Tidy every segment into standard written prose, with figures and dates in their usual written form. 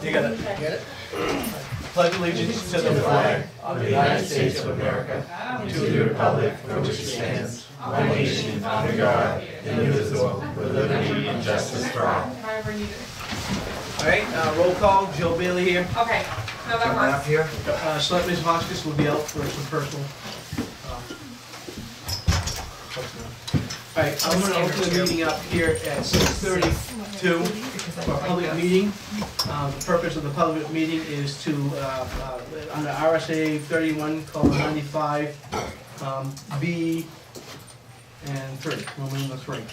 You got it. Get it? Pledge allegiance to the flag of the United States of America, and to the republic for which it stands, one nation under God, indivisible, with liberty and justice for all. All right, roll call. Joe Bailey here. Okay, no, that works. Here. Selectman Hoskins will be out for some personal. All right, I'm going to open the meeting up here at 6:32 for a public meeting. The purpose of the public meeting is to, under RSA 31:95, B and 3, Roman number 3.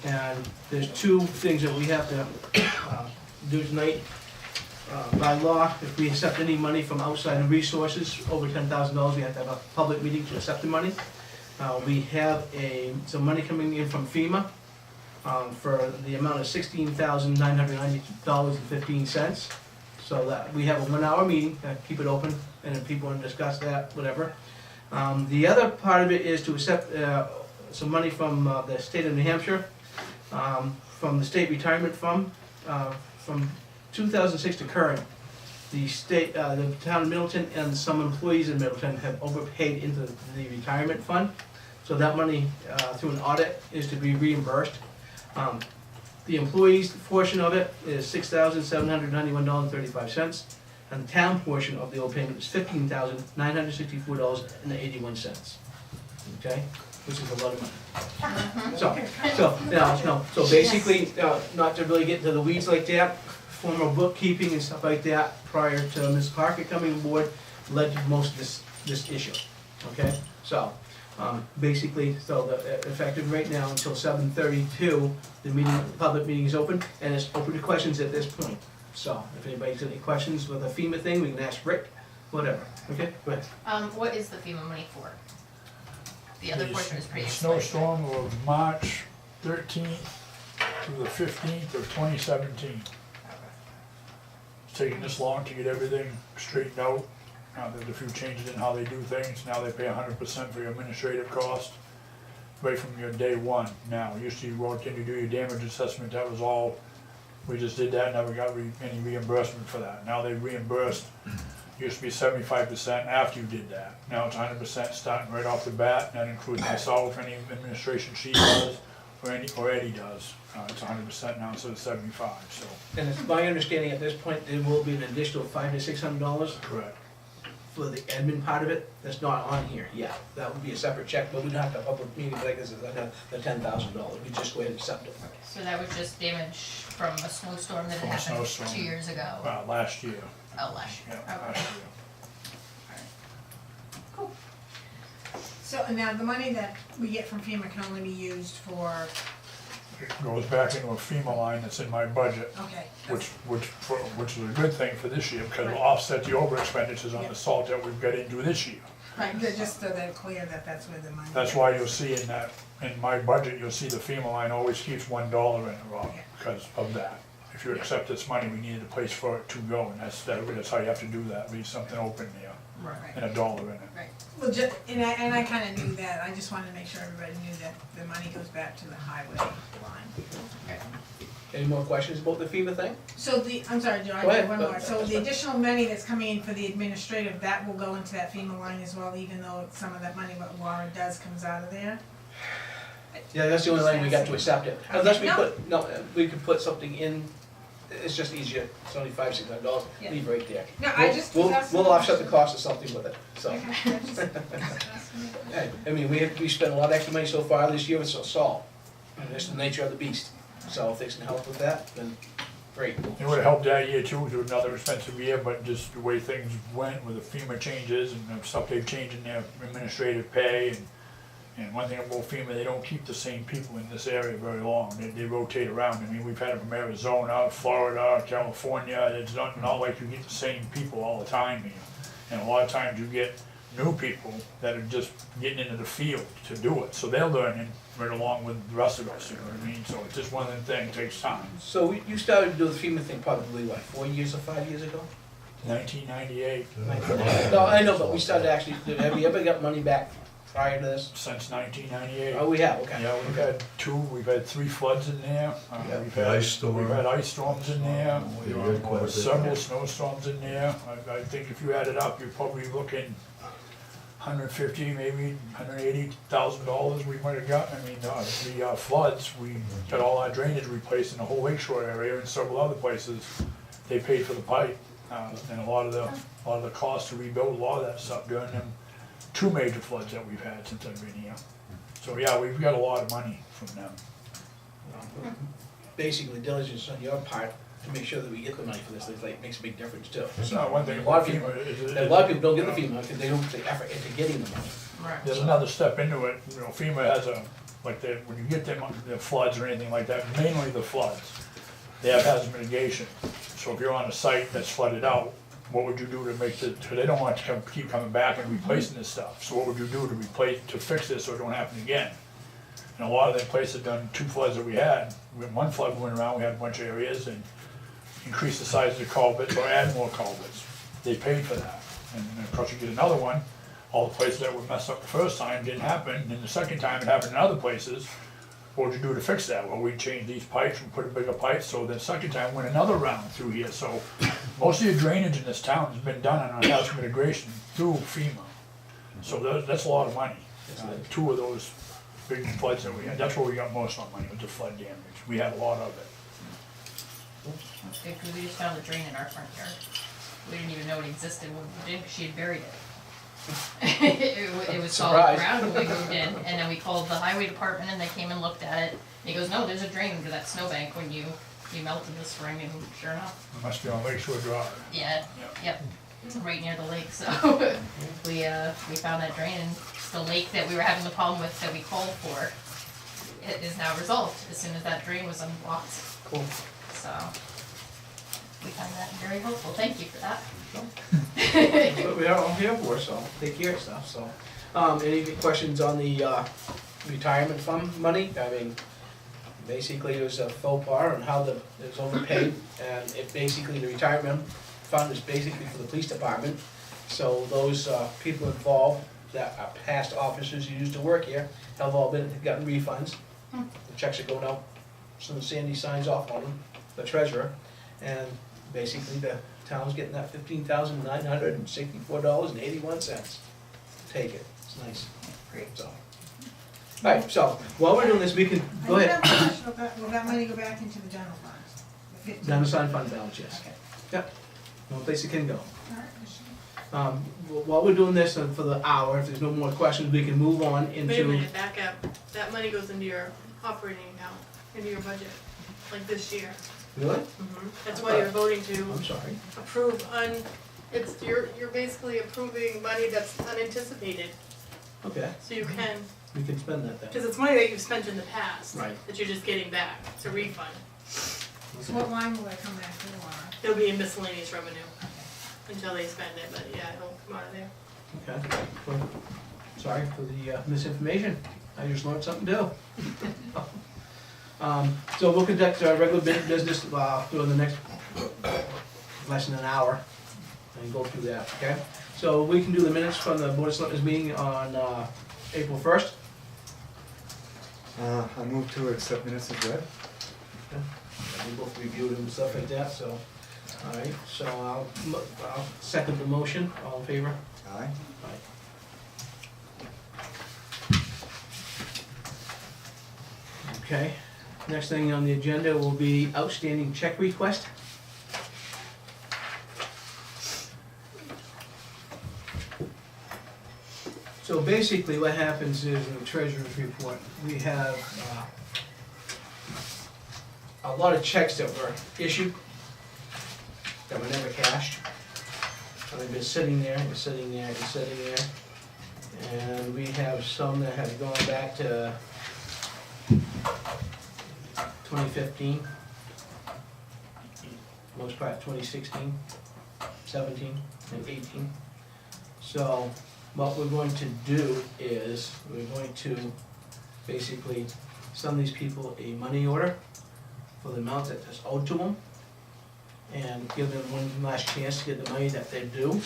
And there's two things that we have to do tonight. By law, if we accept any money from outside resources over $10,000, we have to have a public meeting to accept the money. We have some money coming in from FEMA for the amount of $16,990.15. So that we have a 1 hour meeting, keep it open, and if people want to discuss that, whatever. The other part of it is to accept some money from the state of New Hampshire, from the state retirement fund, from 2006 to current. The town of Middleton and some employees in Middleton have overpaid into the retirement fund. So that money, through an audit, is to be reimbursed. The employees' portion of it is $6,791.35, and the town portion of the overpayment is $15,964.81. Okay, which is a lot of money. So basically, not to really get into the weeds like that, former bookkeeping and stuff like that prior to Ms. Parker coming aboard led to most of this issue. Okay, so basically, effective right now until 7:32, the public meeting is open, and it's open to questions at this point. So if anybody's got any questions with the FEMA thing, we can ask Rick, whatever. Okay, go ahead. What is the FEMA money for? The other portion is pretty The explained. snowstorm of March 13th to the 15th of 2017. It's taking this long to get everything straightened out. Now there's a few changes in how they do things. Now they pay 100% for your administrative cost right from your day one. Now, usually you walked in, you do your damage assessment, that was all, we just did that, never got any reimbursement for that. Now they reimbursed, used to be 75% after you did that. Now it's 100% starting right off the bat, and that includes myself, any administration she does, or Eddie does. It's 100% now instead of 75, so. And it's my understanding at this point, there will be an additional $500 to $600 Correct. for the admin part of it. That's not on here yet. That would be a separate check, but we don't have to have a public meeting like this, the $10,000. We just go ahead and accept it. So that was just damage from a snowstorm that From a had happened snowstorm. 2 years ago? Last year. Oh, last year, Yeah, okay. last year. Cool. So now the money that we get from FEMA can only be used for, It goes back into a FEMA line that's in my budget, okay. which is a good thing for this year, because it'll offset the over expenditures on the salt that we've got into this year. Right, just so they're clear that that's where the money. That's why you'll see in my budget, you'll see the FEMA line always keeps $1 in it, Rob, because of that. If you accept this money, we needed a place for it to go, and that's how you have to do that, leave something open there, Right, and $1 in it. right. Well, and I kinda knew that, I just wanted to make sure everybody knew that the money goes back to the highway line. Any more questions about the FEMA thing? So I'm sorry, Joe, I Go ahead. have one more. So the additional money that's coming in for the administrative, that will go into that FEMA line as well, even though some of that money, what Laura does comes out of there? Yeah, that's the only line we got to accept it. Unless we No. we could put something in, it's just easier, it's only $500, $600, Yeah. leave right there. No, I just was asking. We'll offset the cost of something with it, so. Okay, I just- Hey, I mean, we spent a lot of extra money so far this year with salt, and that's the nature of the beast. So if they can help with that, then great. It would've helped that year too, to another expensive year, but just the way things went with the FEMA changes and the stuff they've changed in their administrative pay, and one thing about FEMA, they don't keep the same people in this area very long, they rotate around. I mean, we've had them from Arizona, Florida, California, it's not like you get the same people all the time here. And a lot of times you get new people that are just getting into the field to do it, so they're learning right along with the rest of us, you know what I mean? So it's just one of them things, takes time. So you started to do the FEMA thing probably, what, 4 years or 5 years ago? 1998. No, I know, but we started actually, have you ever got money back prior to this? Since 1998. Oh, we have, okay. Yeah, we've had 3 floods in there. Yeah. We've The had, ice storm. we've had ice storms in there. Yeah, we had quite a bit. Several snowstorms in there. I think if you add it up, you're probably looking $150, maybe $180,000 we might have got. I mean, the floods, we got all our drainage replaced in the whole lakeshore area and several other places. They paid for the pipe, and a lot of the cost to rebuild a lot of that stuff during them 2 major floods that we've had since I've been here. So yeah, we've got a lot of money from them. Basically diligence on your part to make sure that we get the money for this, like, makes a big difference too. It's not one thing A lot about of people, FEMA is. a lot of people don't get the FEMA because they don't put the effort into getting the money. Right. There's another step into it, you know, FEMA has when you get them, the floods or anything like that, mainly the floods, they have hazard mitigation. So if you're on a site that's flooded out, what would you do to make the, because they don't want to keep coming back and replacing this stuff. So what would you do to fix this so it don't happen again? And a lot of the places done 2 floods that we had, one flood went around, we had a bunch of areas and increased the size of the culverts or add more culverts. They paid for that. And then of course you get another one, all the places that were messed up the first time didn't happen, and then the second time it happened in other places. What would you do to fix that? Well, we changed these pipes and put a bigger pipe, so the second time went another round through here. So most of your drainage in this town has been done on hazard mitigation through FEMA. So that's a lot of money. 2 of those big floods that we had, that's where we got most of our money, was the flood damage. We had a lot of it. That's good, because we just found a drain in our front yard. We didn't even know it existed when we did, because she had buried it. It was solid Surprise. ground when we moved in, and then we called the highway department and they came and looked at it. And he goes, no, there's a drain under that snowbank when you melted the spring, and sure enough, It must be on Lakeshore Drive. yeah, Yeah. yep, it's right near the lake, so we found that drain, and the lake that we were having the problem with that we called for, it is now resolved as soon as that drain was unblocked, Cool. so we find that very helpful, thank you for that. That's what we are all here for, so take care of stuff, so. Any questions on the, retirement fund money? I mean, basically it was a faux pas on how it was overpaid, and it basically, the retirement fund is basically for the police department. So those, people involved that are past officers who used to work here have all gotten refunds. The checks are going out, so Sandy signs off on them, the treasurer, and basically the town's getting that $15,964.81. Take it, it's nice. Great, so. Alright, so, while we're doing this, we can, go I do ahead. have a question. Will that money go back into the general funds? The 15? Unassigned fund balance, yes. Okay. Yep, no place it can go. Alright, While we're doing this for the hour, if there's no more questions, we can move on Wait a into, minute, back up. That money goes into your operating account, into your budget, like this year. really? That's why you're voting to I'm sorry. approve you're basically approving money that's unanticipated, Okay, so you can, we can spend that then. because it's money that you've spent in the past. Right. That you're just getting back, it's a refund. so what line will that come back to, Laura? It'll be in miscellaneous revenue until they spend it, but yeah, it'll come out of there. Okay, well, sorry for the misinformation, I just learned something new. So we'll conduct our regular business during the next less than an hour and go through that, okay? So we can do the minutes from the Board of Selectmen's meeting on April 1st. I move to accept minutes as read. We both reviewed them and stuff like that, so, alright, so I'll second the motion, all in favor? Aye. Okay, next thing on the agenda will be outstanding check request. So basically what happens is in the treasurer's report, we have a lot of checks that were issued that were never cashed. And they've been sitting there and sitting there and sitting there. And we have some that have gone back to 2015, most part 2016, 17, and 18. So what we're going to do is we're going to basically send these people a money order for the amount that is owed to them and give them one last chance to get the money that they're due.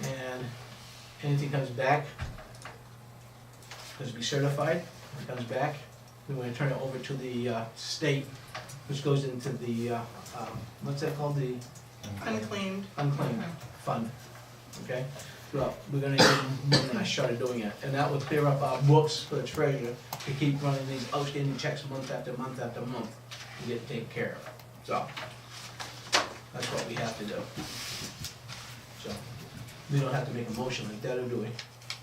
And anything comes back has to be certified, it comes back, we wanna turn it over to the, state, which goes into the, what's that called, the Unclaimed. unclaimed fund, okay? Well, we're gonna give them one last shot at doing it, and that will clear up our books for the treasurer to keep running these outstanding checks month after month after month and get taken care of, so. That's what we have to do. So, we don't have to make a motion like that, or do we?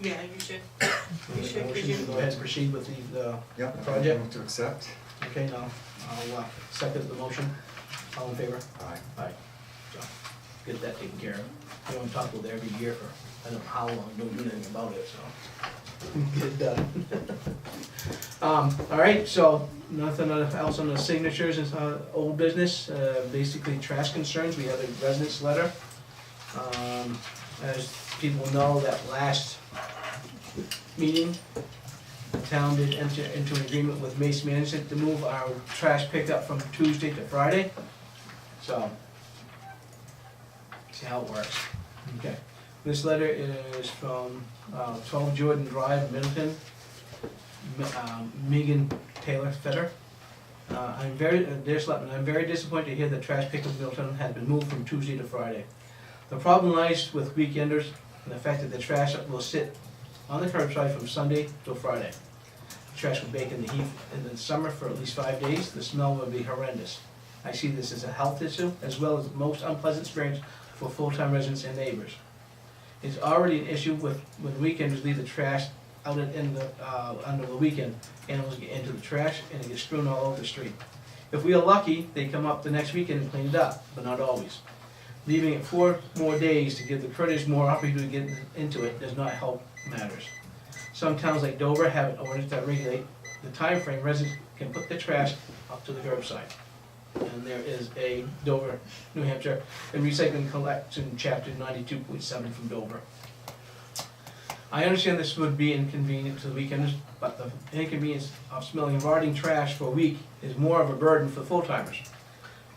Yeah, you should. We make a should, 'cause motion you- to go ahead and proceed with the, Yep. Project? Move to accept. okay, now, I'll, second the motion, all in favor? Aye. Aye. So, get that taken care of. We don't talk with it every year for, I don't know how long, don't do anything about it, so. Get it done. All right, so, nothing else on the signatures, is, old business, basically trash concerns, we have a residence letter. As people know, that last meeting, the town did enter into an agreement with Waste Management to move our trash pickup from Tuesday to Friday. So, see how it works. Okay. This letter is from 12 Jordan Drive, Middleton, Megan Taylor Fetter. Dear Selectmen, I'm very disappointed to hear that trash pickup in Middleton has been moved from Tuesday to Friday. The problem lies with weekenders and the fact that the trash will sit on the curbside from Sunday till Friday. The trash will bake in the heat in the summer for at least 5 days. The smell will be horrendous. I see this as a health issue as well as the most unpleasant experience for full-time residents and neighbors. It's already an issue when weekenders leave the trash out under the weekend. Animals get into the trash and it gets strewn all over the street. If we are lucky, they come up the next weekend and clean it up, but not always. Leaving it 4 more days to give the critters more opportunity to get into it does not help matters. Some towns like Dover have an ordinance that regulate the time frame residents can put the trash up to the curbside. And there is a Dover, New Hampshire, and recycling collection chapter 92.7 from Dover. I understand this would be inconvenient to the weekenders, but the inconvenience of smelling rotting trash for a week is more of a burden for full-timers.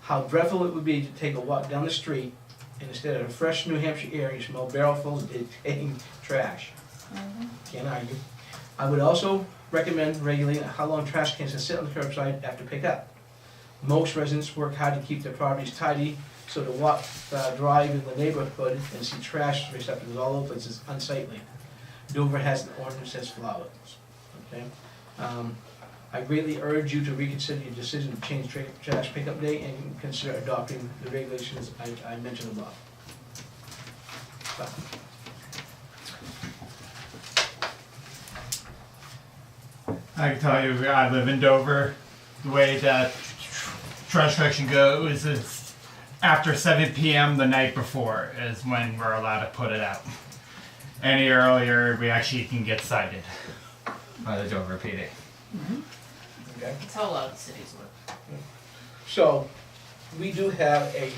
How dreadful it would be to take a walk down the street and instead of a fresh New Hampshire air, you smell barrelfuls of decaying trash. Can't argue. I would also recommend regulating how long trash cans can sit on the curbside after pickup. Most residents work hard to keep their properties tidy, so to walk, drive in the neighborhood and see trash receptacles all over the place is unsightly. Dover has an ordinance as follows, okay? I greatly urge you to reconsider your decision to change trash pickup day and consider adopting the regulations I mentioned above. So, I can tell you, I live in Dover. The way that trash collection goes is after 7 p.m. the night before is when we're allowed to put it out. Any earlier, we actually can get cited by the Dover PD. okay? That's how a lot of cities work. So, we do have a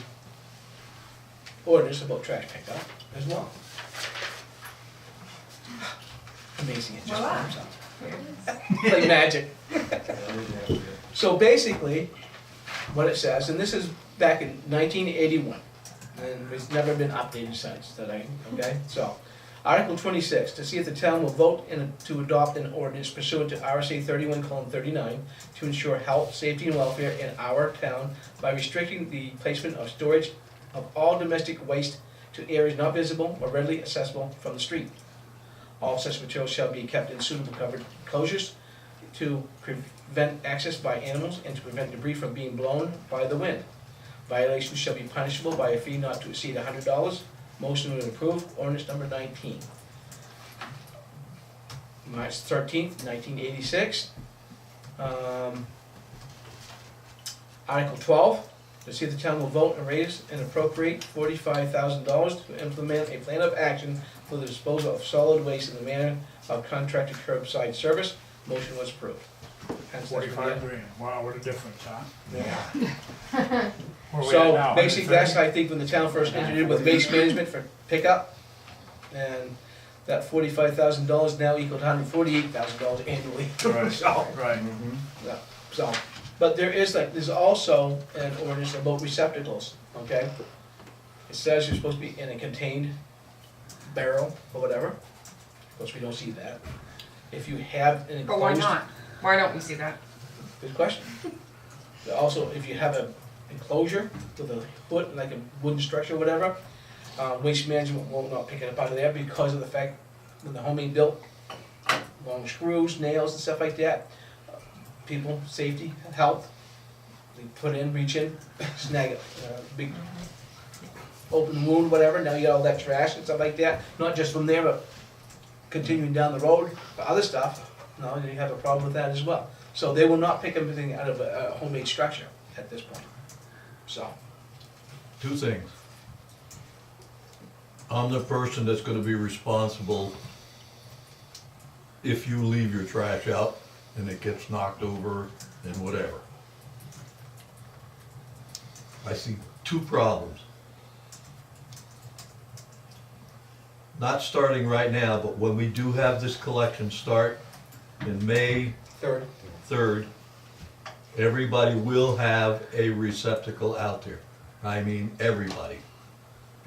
ordinance about trash pickup as well. Amazing, it just Voila. comes out. Here it is. Like magic. So basically, what it says, and this is back in 1981, and it's never been updated since, okay? So, Article 26, to see if the town will vote to adopt an ordinance pursuant to RSA 31:39 to ensure health, safety, and welfare in our town by restricting the placement of storage of all domestic waste to areas not visible or readily accessible from the street. All such materials shall be kept in suitable covered closures to prevent access by animals and to prevent debris from being blown by the wind. Violations shall be punishable by a fee not to exceed $100. Motion to approve ordinance number 19. March 13th, 1986. Article 12, to see if the town will vote and raise and appropriate $45,000 to implement a plan of action for the disposal of solid waste in the manner of contracted curbside service. Motion was approved. Hence, that's what we 45 have. grand, wow, what a difference, huh? Yeah. Where we at So now, basically, that's, 130? I think, when the town first entered it with waste management for pickup. And that $45,000 now equal to $148,000 annually. Right. So, Right, yeah, so, but there's also an ordinance about receptacles, okay? It says you're supposed to be in a contained barrel or whatever. Of course, we don't see that. if you have an But why enclosed. not? Why don't we see that? Good question. Also, if you have an enclosure with a foot, like a wooden structure or whatever, waste management will not pick it up out of there because of the fact when the home being built, long screws, nails and stuff like that, people, safety, health, they put in, reach in, snag it, big open wound, whatever, now you got all that trash and stuff like that, not just from there, but continuing down the road, but other stuff, no, you have a problem with that as well. So they will not pick everything out of a homemade structure at this point, so. Two things. I'm the person that's gonna be responsible if you leave your trash out and it gets knocked over and whatever. I see two problems. Not starting right now, but when we do have this collection start in May Third. 3rd, everybody will have a receptacle out there. I mean, everybody.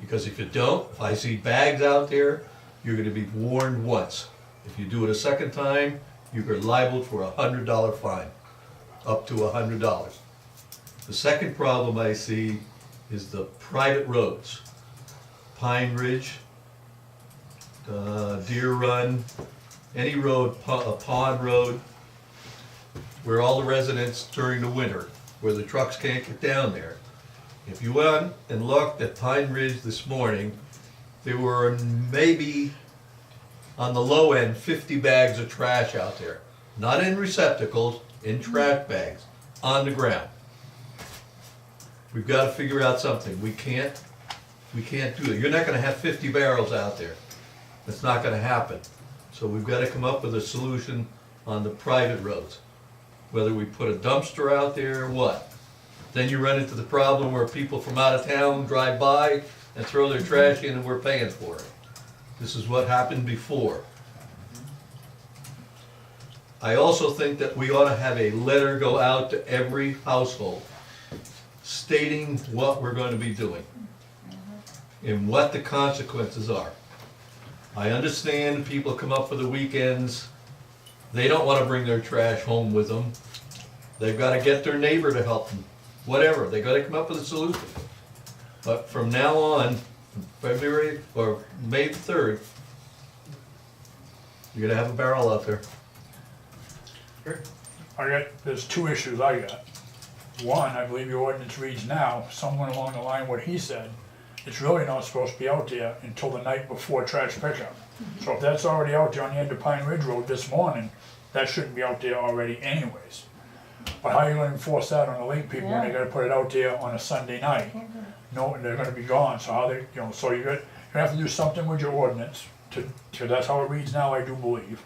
Because if you don't, if I see bags out there, you're gonna be warned once. If you do it a second time, you're liable for $100 fine, up to $100. The second problem I see is the private roads. Pine Ridge, Deer Run, any road, Pond Road, where all the residents during the winter, where the trucks can't get down there. If you went and looked at Pine Ridge this morning, there were maybe, on the low end, 50 bags of trash out there. Not in receptacles, in trash bags, on the ground. We've got to figure out something. We can't do it. You're not gonna have 50 barrels out there. It's not gonna happen. So we've got to come up with a solution on the private roads. Whether we put a dumpster out there or what. Then you run into the problem where people from out of town drive by and throw their trash in and we're paying for it. This is what happened before. I also think that we ought to have a letter go out to every household stating what we're going to be doing and what the consequences are. I understand people come up for the weekends, they don't want to bring their trash home with them. They've got to get their neighbor to help them, whatever, they got to come up with a solution. But from now on, February or May 3rd, you're gonna have a barrel out there. There's two issues I got. One, I believe your ordinance reads now, somewhere along the line what he said, it's really not supposed to be out there until the night before trash pickup. So if that's already out there on the end of Pine Ridge Road this morning, that shouldn't be out there already anyways. But how are you gonna enforce that on the lake people when they gotta put it out there on a Sunday night? No, and they're gonna be gone, so how they, so you're gonna have to do something with your ordinance, to that's how it reads now, I do believe.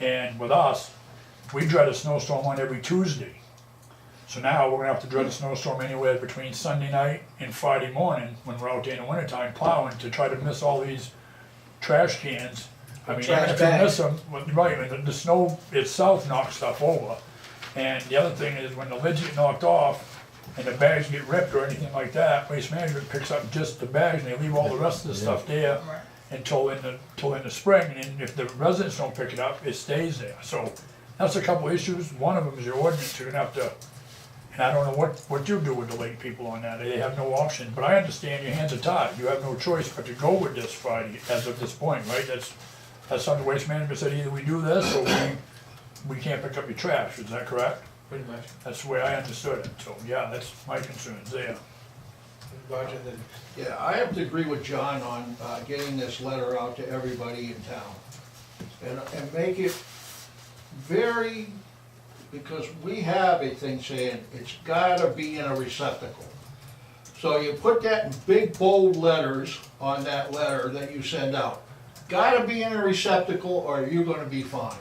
And with us, we dread a snowstorm on every Tuesday. So now we're gonna have to dread a snowstorm anywhere between Sunday night and Friday morning, when we're out there in the wintertime plowing, to try to miss all these trash cans. I mean, even Trash if you bags. miss them, right, and the snow itself knocks stuff over. And the other thing is when the lids get knocked off and the bags get ripped or anything like that, Waste Management picks up just the bags and they leave all the rest of the stuff there until in the spring. And then if the residents don't pick it up, it stays there. So that's a couple issues. One of them is your ordinance. You're gonna have to, and I don't know what you do with the lake people on that. They have no option. But I understand your hands are tied. You have no choice but to go with this Friday as of this point, right? That's something Waste Management said, either we do this or we can't pick up your trash. Is that correct? Pretty much. That's the way I understood it, so, yeah, that's my concerns there. Roger, then. Yeah, I have to agree with John on getting this letter out to everybody in town. And make it very, because we have a thing saying, it's gotta be in a receptacle. So you put that in big bold letters on that letter that you send out. Gotta be in a receptacle or you're gonna be fined.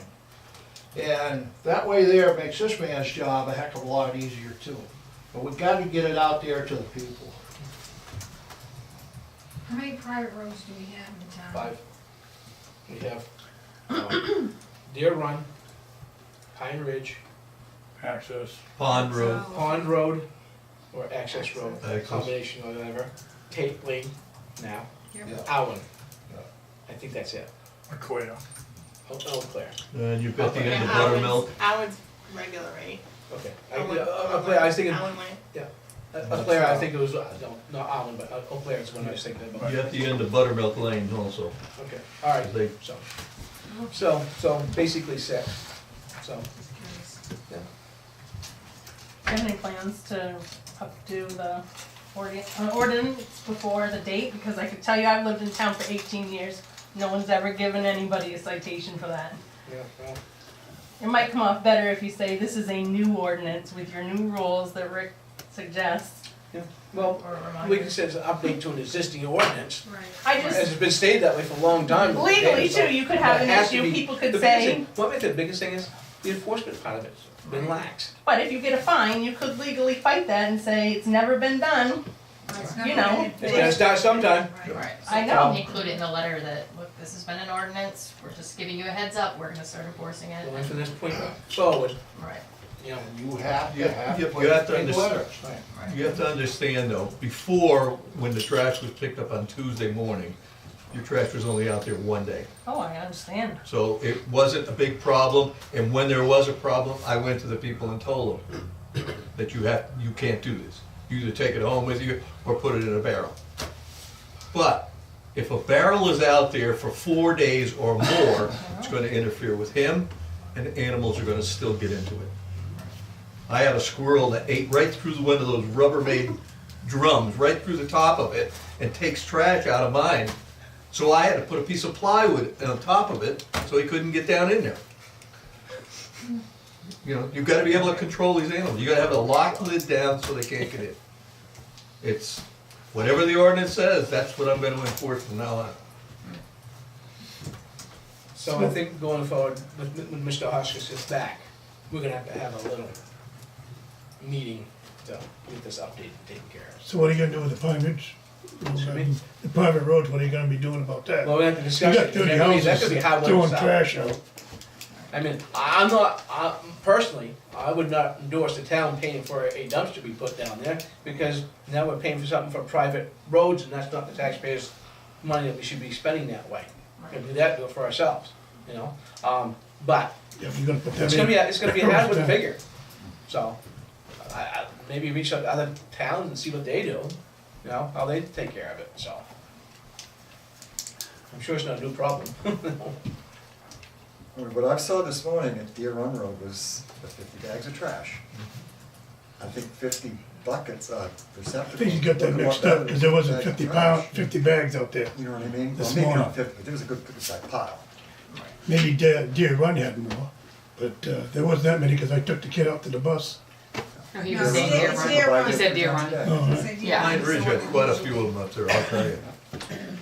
And that way there makes this man's job a heck of a lot easier too. But we gotta get it out there to the people. How many private roads do we have in town? 5. We have Deer Run, Pine Ridge, Access. Pond Road, So- Pond Road, or Access Road, Access. combination or whatever. Tate Lane now, Yep. Yeah. Allen. Yeah. I think that's it. Equator. Eau Claire. And you've got the Okay. end of Yeah, buttermilk. Allen's regular rate. Okay. Allen- Eau Claire, I was thinking, Allen Lane. Eau Claire, I think it was, no, not Allen, but Eau Claire is the one I was thinking about. You got the end of buttermilk lane also. Okay, all right, They- so basically 6, so. Do you have any plans to updo the ordinance before the date? Because I could tell you, I've lived in town for 18 years. No one's ever given anybody a citation for that. Yeah, well, It might come off better if you say this is a new ordinance with your new rules that Rick suggests. well, Or we reminder. can say it's an update to an existing ordinance. Right. I As just, it's been stated that way for a long time. legally so too, you could have that an has to issue, be- people could the biggest say, thing- What I think the biggest thing is, the enforcement part of it's been lax. but if you get a fine, you could legally fight that and say it's never been done. It's You never know, been It's gonna start sometime. Right. Right. So- I know. Include it in the letter that, look, this has been an ordinance, we're just giving you a heads up, we're gonna start enforcing it. Going from this point forward, Right. you know, You have You- to have. you put have it to in understand- letters. You have to understand though, before, when the trash was picked up on Tuesday morning, your trash was only out there one day. Oh, I understand. So it wasn't a big problem, and when there was a problem, I went to the people and told them that you can't do this. You either take it home with you or put it in a barrel. But if a barrel is out there for 4 days or more, it's gonna interfere with him, and animals are gonna still get into it. I had a squirrel that ate right through one of those Rubbermaid drums, right through the top of it, and takes trash out of mine. So I had to put a piece of plywood on top of it, so he couldn't get down in there. You know, you've gotta be able to control these animals, you gotta have a locked lid down so they can't get in. It's, whatever the ordinance says, that's what I'm gonna enforce from now on. so I think going forward, when Mr. Hoskins is back, we're gonna have a little meeting to get this update taken care of. So what are you gonna do with the Pine Ridge? Excuse me? The private roads, what are you gonna be doing about that? Well, we have to You discuss got it. 30 That could be houses hard to throwing decide. trash out. I mean, I'm not, personally, I would not endorse the town paying for a dumpster to be put down there, because now we're paying for something for private roads, and that's not the taxpayers' money that we should be spending that way. We can do that, do it for ourselves, you know? But Yeah, you're gonna put that it's in. gonna be a hard one to figure, so, maybe reach out to other towns and see what they do, you know, how they take care of it, so. I'm sure it's not a new problem. What I saw this morning at Deer Run Road was the 50 bags of trash. I think 50 buckets, I receptacles. think you got that Look a lot mixed better up, than cause there wasn't 50 50 bags of trash. 50 bags out there. You know what I mean? This Well, maybe morning. not 50, but there was a good sized pile. Maybe Deer Run had more, but there wasn't that many, cause I took the kid out to the bus. No, he No, was saying it's Deer Deer Run. Run. He said Deer Run. Oh, So right. you- Yeah. Pine Ridge had quite a few of them up there, I'll tell you.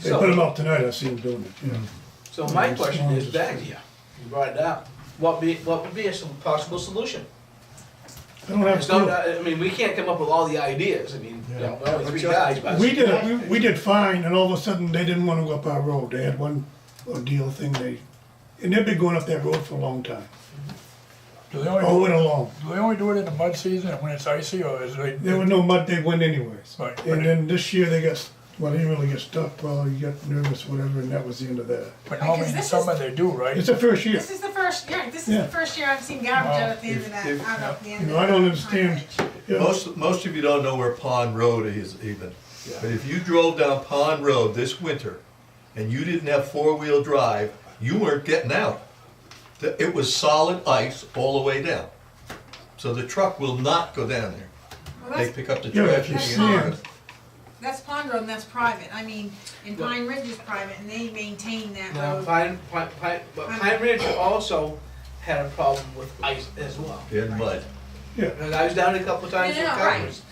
They put them out tonight, I seen them doing it, yeah. So my question is back to you, you brought it up, what would be a possible solution? I don't have It's to. not, I mean, we can't come up with all the ideas, I mean, you know, we're only three guys, but. We did fine, and all of a sudden, they didn't wanna go up our road, they had one ordeal thing, and they've been going up that road for a long time, Do they only all do went it, along. do they only do it in the mud season and when it's icy, or is it? There was no mud, they went anyways. Right. And then this year, they got, well, they didn't really get stuck, well, you got nervous, whatever, and that was the end of that. But normally in the Because this summer they do, right? It's the first year. This is the first, yeah, this is Yeah. the first year I've seen garbage out at the end of that, If- out at the end You of. know, I don't Pine understand. Ridge. Yeah. Most of you don't know where Pond Road is even. But if you drove down Pond Road this winter and you didn't have four-wheel drive, you weren't getting out. It was solid ice all the way down. So the truck will not go down there. Well, They that's, pick up the Yeah, trash. if you and see get it. it. that's Pond Road and that's private, I mean, and Pine Ridge is private and they maintain that Now, road. Pine Ridge also had a problem with ice as well. In mud. And I was down a couple of times with Yeah, right. customers,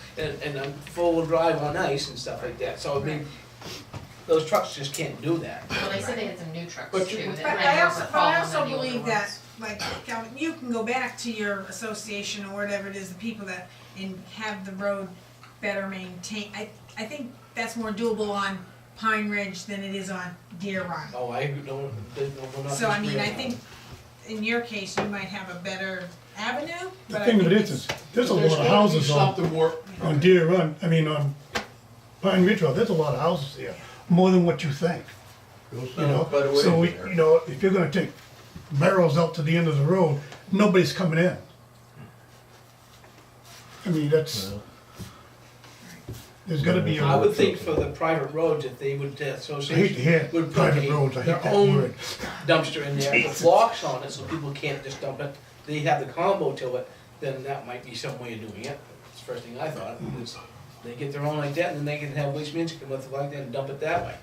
and I'm full drive on ice and stuff like that, so I mean, those trucks just can't do that. Well, they said they had some new trucks But too. you- that But ran I over also, but fall I and also then the older believe that, ones. like, Calvin, you can go back to your association or whatever it is, the people that, and have the road better maintained. I think that's more doable on Pine Ridge than it is on Deer Run. Oh, I don't, we're not. So I mean, I disagreeing. think in your case, you might have a better avenue, The but I thing think of it it's. is, there's a There's lot of gotta be houses something more, on Deer Run, on Pine Ridge Road, there's a lot of houses there, more than what you think. Goes You know, down quite a ways so we, there. you know, if you're gonna take barrels out to the end of the road, nobody's coming in. I mean, that's, there's gotta be a. I would think for the private roads, if they would, I hate to association hear would put private roads, I hate their that own word. dumpster in there, with locks on it, so people can't just dump it, they have the combo to it, then that might be some way of doing it. That's the first thing I thought, is they get their own like that, and then they can have waste management come with it like that and dump it that way.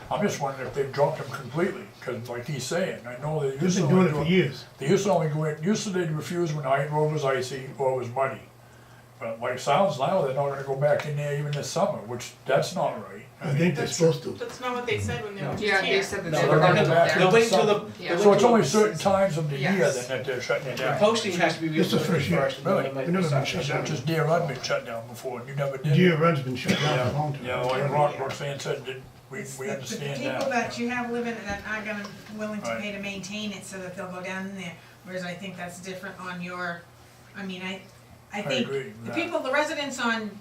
I'm just wondering if they've dropped them completely, cause like he's saying, I know they They've used to been doing only it for do, years. they used to only go in, used to they'd refuse when the road was icy or was muddy. But like sounds now, they're not gonna go back in there even this summer, which, that's not right. I think they're supposed to. That's not what they said when they were just Yeah, here. they said that No, they they're were gonna gonna go go back there. They'll wait until the. Yeah. they'll So wait it's till only the- certain times of the year Yes. then that they're shutting it The down. posting has to be This is the first year. first, and then Really? they might We never start been shut shutting down. Just Deer Run been shut down before, and you never did. Deer Run's been shut down for a long time. Yeah, like Roxanne said, that we The understand people that. that you have living that aren't gonna, willing to Right. pay to maintain it so that they'll go down in there, whereas I think that's different on your, I mean, I think agree with the that. people, the residents on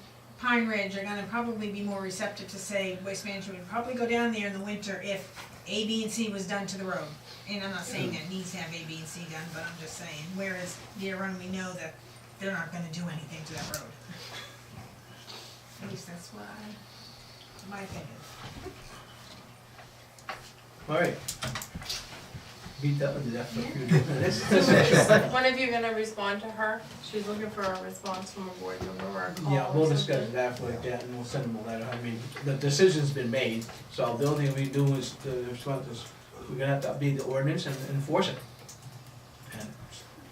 Pine Ridge are gonna probably be more receptive to say Waste Management would probably go down there in the winter if A, B, and C was done to the road. And I'm not saying that it needs to have A, B, and C done, but I'm just saying, whereas Deer Run, we know that they're not gonna do anything to that road. At least that's what my opinion. Alright. Beat that one to death for a few minutes. When are you gonna respond to her? She's looking for a response from a board member or a call Yeah, we'll or discuss something. it after like that, and we'll send them a letter, I mean, the decision's been made, so the only thing we do is, the response is, we're gonna have to update the ordinance and enforce it. And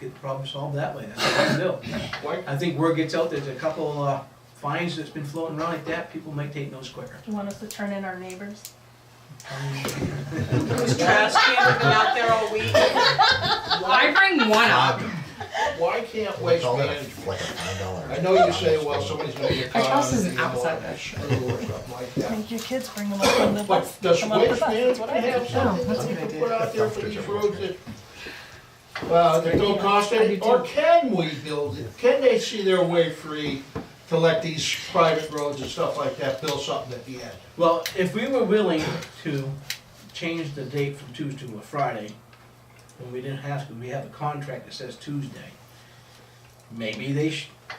get the problem solved that way, that's what we're gonna do. Why, I think word gets out, there's a couple, fines that's been floating around like that, people might take those quicker. Do you want us to turn in our neighbors? Whose trash can have been out there all week? I bring one up. why can't Waste Management, Like $5. I know you say, well, somebody's gonna get Our caught house on isn't it, you know, outside that shit. or something like that. Make your kids bring them up on the bus. But does Come on the Waste bus, that's what I Management do. have something that's that a we good can put out there for these roads that don't cost I do any, too. or can we build it? Can they see their way free to let these private roads and stuff like that build something at the end? Well, if we were willing to change the date from Tuesday to a Friday, and we didn't have to, we have a contract that says Tuesday, maybe they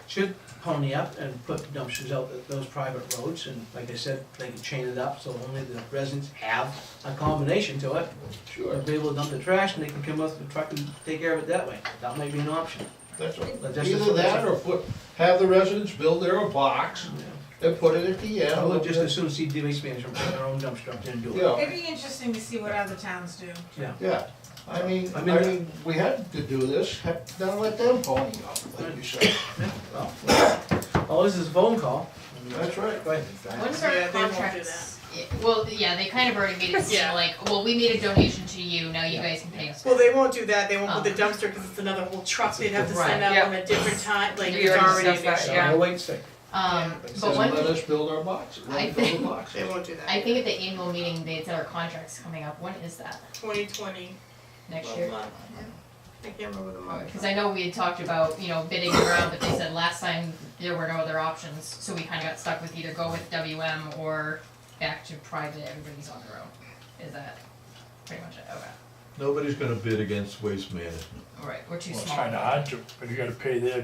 should pony up and put dumpsters out at those private roads, and like I said, they can chain it up, so only the residents have a combination to it. They'll be able to dump the trash, and they can come with the truck and take care of it that way. That might be an option. That's what, But that's either just- that or have the residents build their own box and put it at the end. I would just as soon see the waste management put their own dumpster up there and do it. Yeah. It'd be interesting to see what other towns do. Yeah, I mean, I mean- we had to do this, now let them pony up, like you said. Well, this is a phone call. That's right. Go ahead. When's Yeah, our they won't do contracts? Well, yeah, they kind of already made it seem Yeah. like, well, we made a donation to you, now you guys can pay us. Well, they won't do that, they won't put the Oh. dumpster, cause it's another whole truck they'd have to Right. send out Yep. on a different time, like We it's already already discussed that, mixed. yeah. We'll wait and see. But Then when, let us build our box, let I us build think- a box. They won't do that. I think at the annual meeting, they said our contract's coming up, when is that? 2020, Next year? I can't remember the month. Because I know we had talked about, you know, bidding around, but they said last time there were no other options, so we kind of got stuck with either go with WM or back to private, everybody's on their own. Is that pretty much it? Okay. Nobody's gonna bid against Waste Management. Alright, we're too Well, it's small. kinda hard to, but you gotta pay their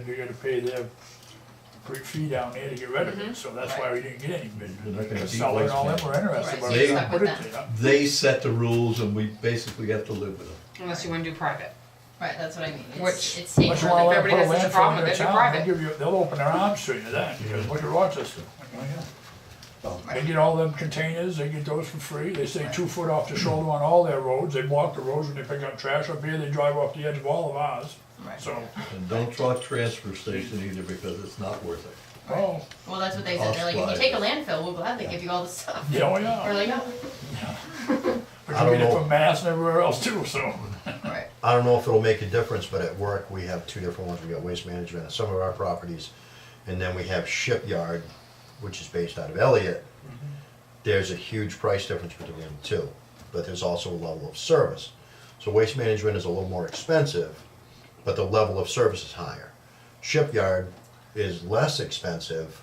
fee down there to get rid of it, so that's why we didn't get any bid. They're not gonna The beat seller and all Waste them were interested, Right, but so they you're didn't stuck put with it there. They set the rules and we basically have to live with them. Unless you wanna do private. Right, that's what I mean. Which- It's taking Unless you really. wanna let them everybody put a has such a landfill problem in with their it, do town, private. they'll open their arms to you then, because look at Rochester. They get all them containers, they get those for free, they say 2 foot off the shoulder on all their roads, they block the roads when they pick up trash up here, they drive off the edge of all of ours, Right. so, And don't talk transfer station either because it's not worth it. oh, Well, that's what they said, they're like, if you take a landfill, we'll gladly give you all the stuff. yeah, oh We're yeah. like, no. But I you don't get it know. from Mass and everywhere else too, so. Right. I don't know if it'll make a difference, but at work, we have two different ones. We got Waste Management at some of our properties, and then we have Shipyard, which is based out of Elliott. There's a huge price difference between the two, but there's also a level of service. So Waste Management is a little more expensive, but the level of service is higher. Shipyard is less expensive,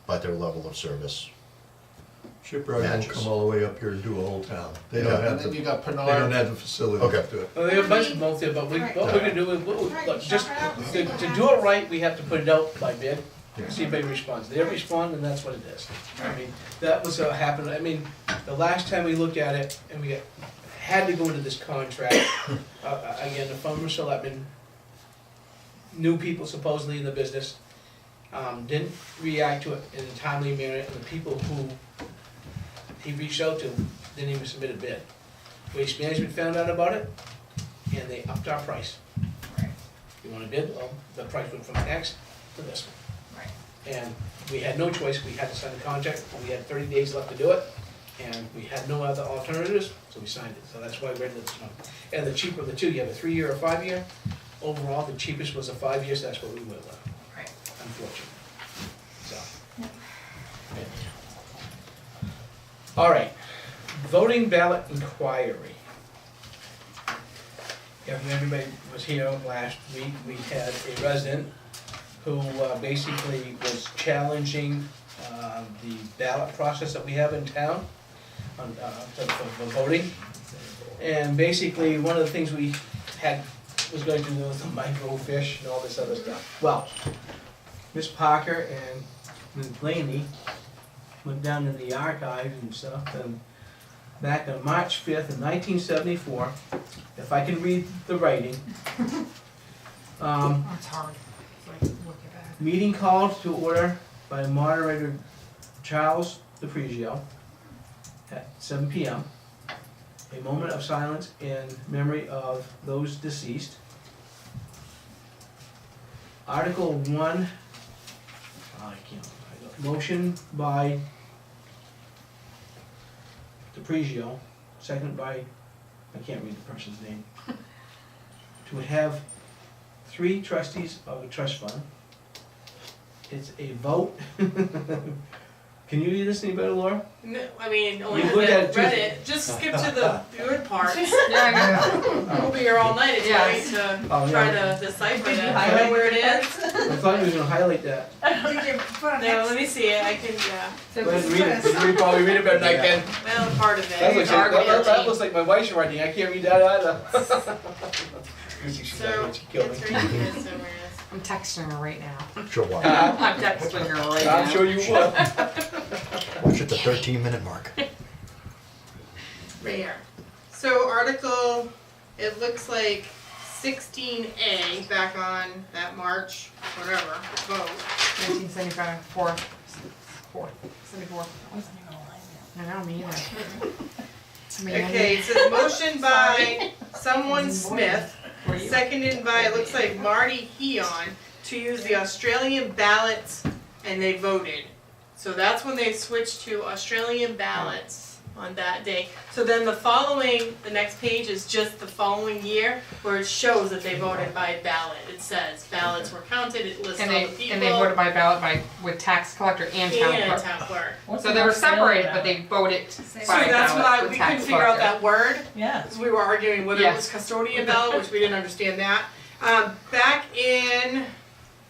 but their level of service Shipyard won't Matches. come all the way up here and do a whole town. They Yeah. don't have And then the, you got they don't Penard. have the facilities Okay. to do it. Well, there are a bunch of both there, but what we're gonna do is, look, just, to do it right, we have to put it out by bid, see if anybody responds. They respond, and that's what it is. I mean, that was what happened, I mean, the last time we looked at it, and we had to go into this contract, again, the former selectmen, new people supposedly in the business, didn't react to it in a timely manner, and the people who he reached out to didn't even submit a bid. Waste Management found out about it, and they upped our price. Right. You want a bid? Well, the price went from X to this one. Right. And we had no choice, we had to sign a contract, we had 30 days left to do it, and we had no other alternatives, so we signed it, so that's why we're in this one. And the cheaper of the two, you have a 3-year or 5-year, overall, the cheapest was a 5-year, so that's what we went with, Right. unfortunately, so. All right, voting ballot inquiry. If everybody was here last week, we had a resident who basically was challenging the ballot process that we have in town for voting. And basically, one of the things we had was going to do with the microfiche and all this other stuff. Well, Miss Parker and Ms. Blaney went down in the archives and stuff, and back on March 5th of 1974, if I can read the writing, It's hard. Like, look at that. meeting called to order by moderator Charles DePrizio at 7 p.m. A moment of silence in memory of those deceased. Article 1, motion by DePrizio, seconded by, I can't read the person's name, to have 3 trustees of a trust fund. It's a vote. Can you read this any better, Laura? No, I mean, only You because looked I at it read too. it, just skip to the good parts. Yeah, I We'll be here all night, it's Yeah. great to Oh, try yeah. to decipher Did you that, I highlight know where it is. I thought you were gonna highlight that. Did you put on No, X? let me see it, I can, yeah, Go ahead and read it. You can probably read it better than I can. well, part of it. That looks like, Article that 13. looks like my wife's writing. I can't read that either. She's So, like, she killed me. it's right here, so where it is. I'm texting her right now. Sure, watch. I'm texting her right now. I'm sure you will. Watch at the 13-minute mark. Right here. So Article, it looks like 16A, back on that March, whatever, vote. 1975, 74. I know, me either. Okay, it says motion by someone Smith, Were you? seconded by, it looks like Marty Heon, to use the Australian ballots, and they voted. So that's when they switched to Australian ballots on that day. So then the next page is just the following year, where it shows that they voted by ballot. It says ballots were counted, it lists all And the they, people. and they voted by ballot with tax collector and town And clerk. town clerk. What's So an they were Australian separated, but ballot? they voted So by that's ballot why with we couldn't tax figure out collector. that word. Yeah. Because we were arguing whether it was Yes. custodian ballot, which we didn't understand that. Back in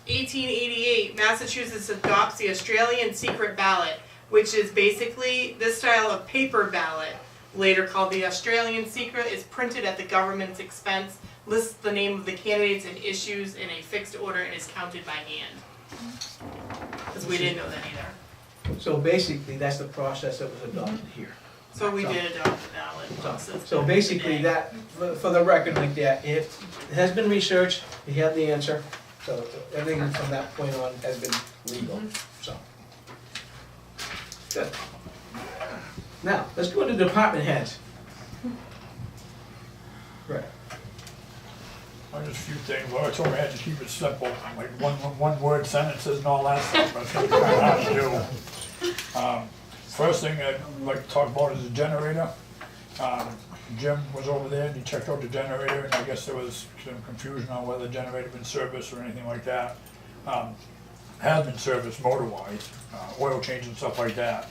1888, Massachusetts adopts the Australian secret ballot, which is basically this style of paper ballot, later called the Australian secret, is printed at the government's expense, lists the name of the candidates and issues in a fixed order, and is counted by hand. Because we didn't know that either. So basically, that's the process that was adopted here. So we did adopt the ballot process. So basically, back that, for the record like that, it has been researched, we have the answer, so everything from that point on has been legal, so. Good. Now, let's go into department heads. Right. Just a few things, Laura told me I had to keep it simple, like one word sentences and all that stuff, but it's gonna be kind of hard to do. First thing I'd like to talk about is the generator. Jim was over there and he checked out the generator, and I guess there was some confusion on whether the generator had been serviced or anything like that. Has been serviced motor-wise, oil change and stuff like that.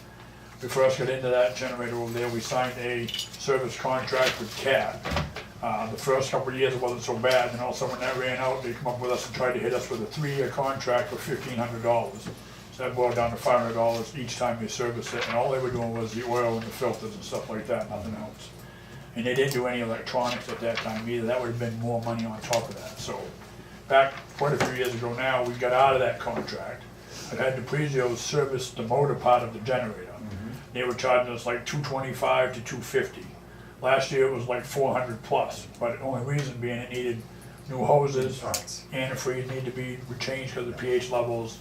We first got into that generator over there, we signed a service contract with CAT. The first couple of years it wasn't so bad, and all of a sudden when that ran out, they come up with us and tried to hit us with a 3-year contract for $1,500. So that boiled down to $500 each time they service it, and all they were doing was the oil and the filters and stuff like that, nothing else. And they didn't do any electronics at that time either, that would have been more money on top of that, so. Back quite a few years ago now, we got out of that contract. I had DePrizio service the motor part of the generator. They were charging us like $225 to $250. Last year it was like 400 plus, but the only reason being it needed new hoses, antifreeze needed to be changed because of the pH levels,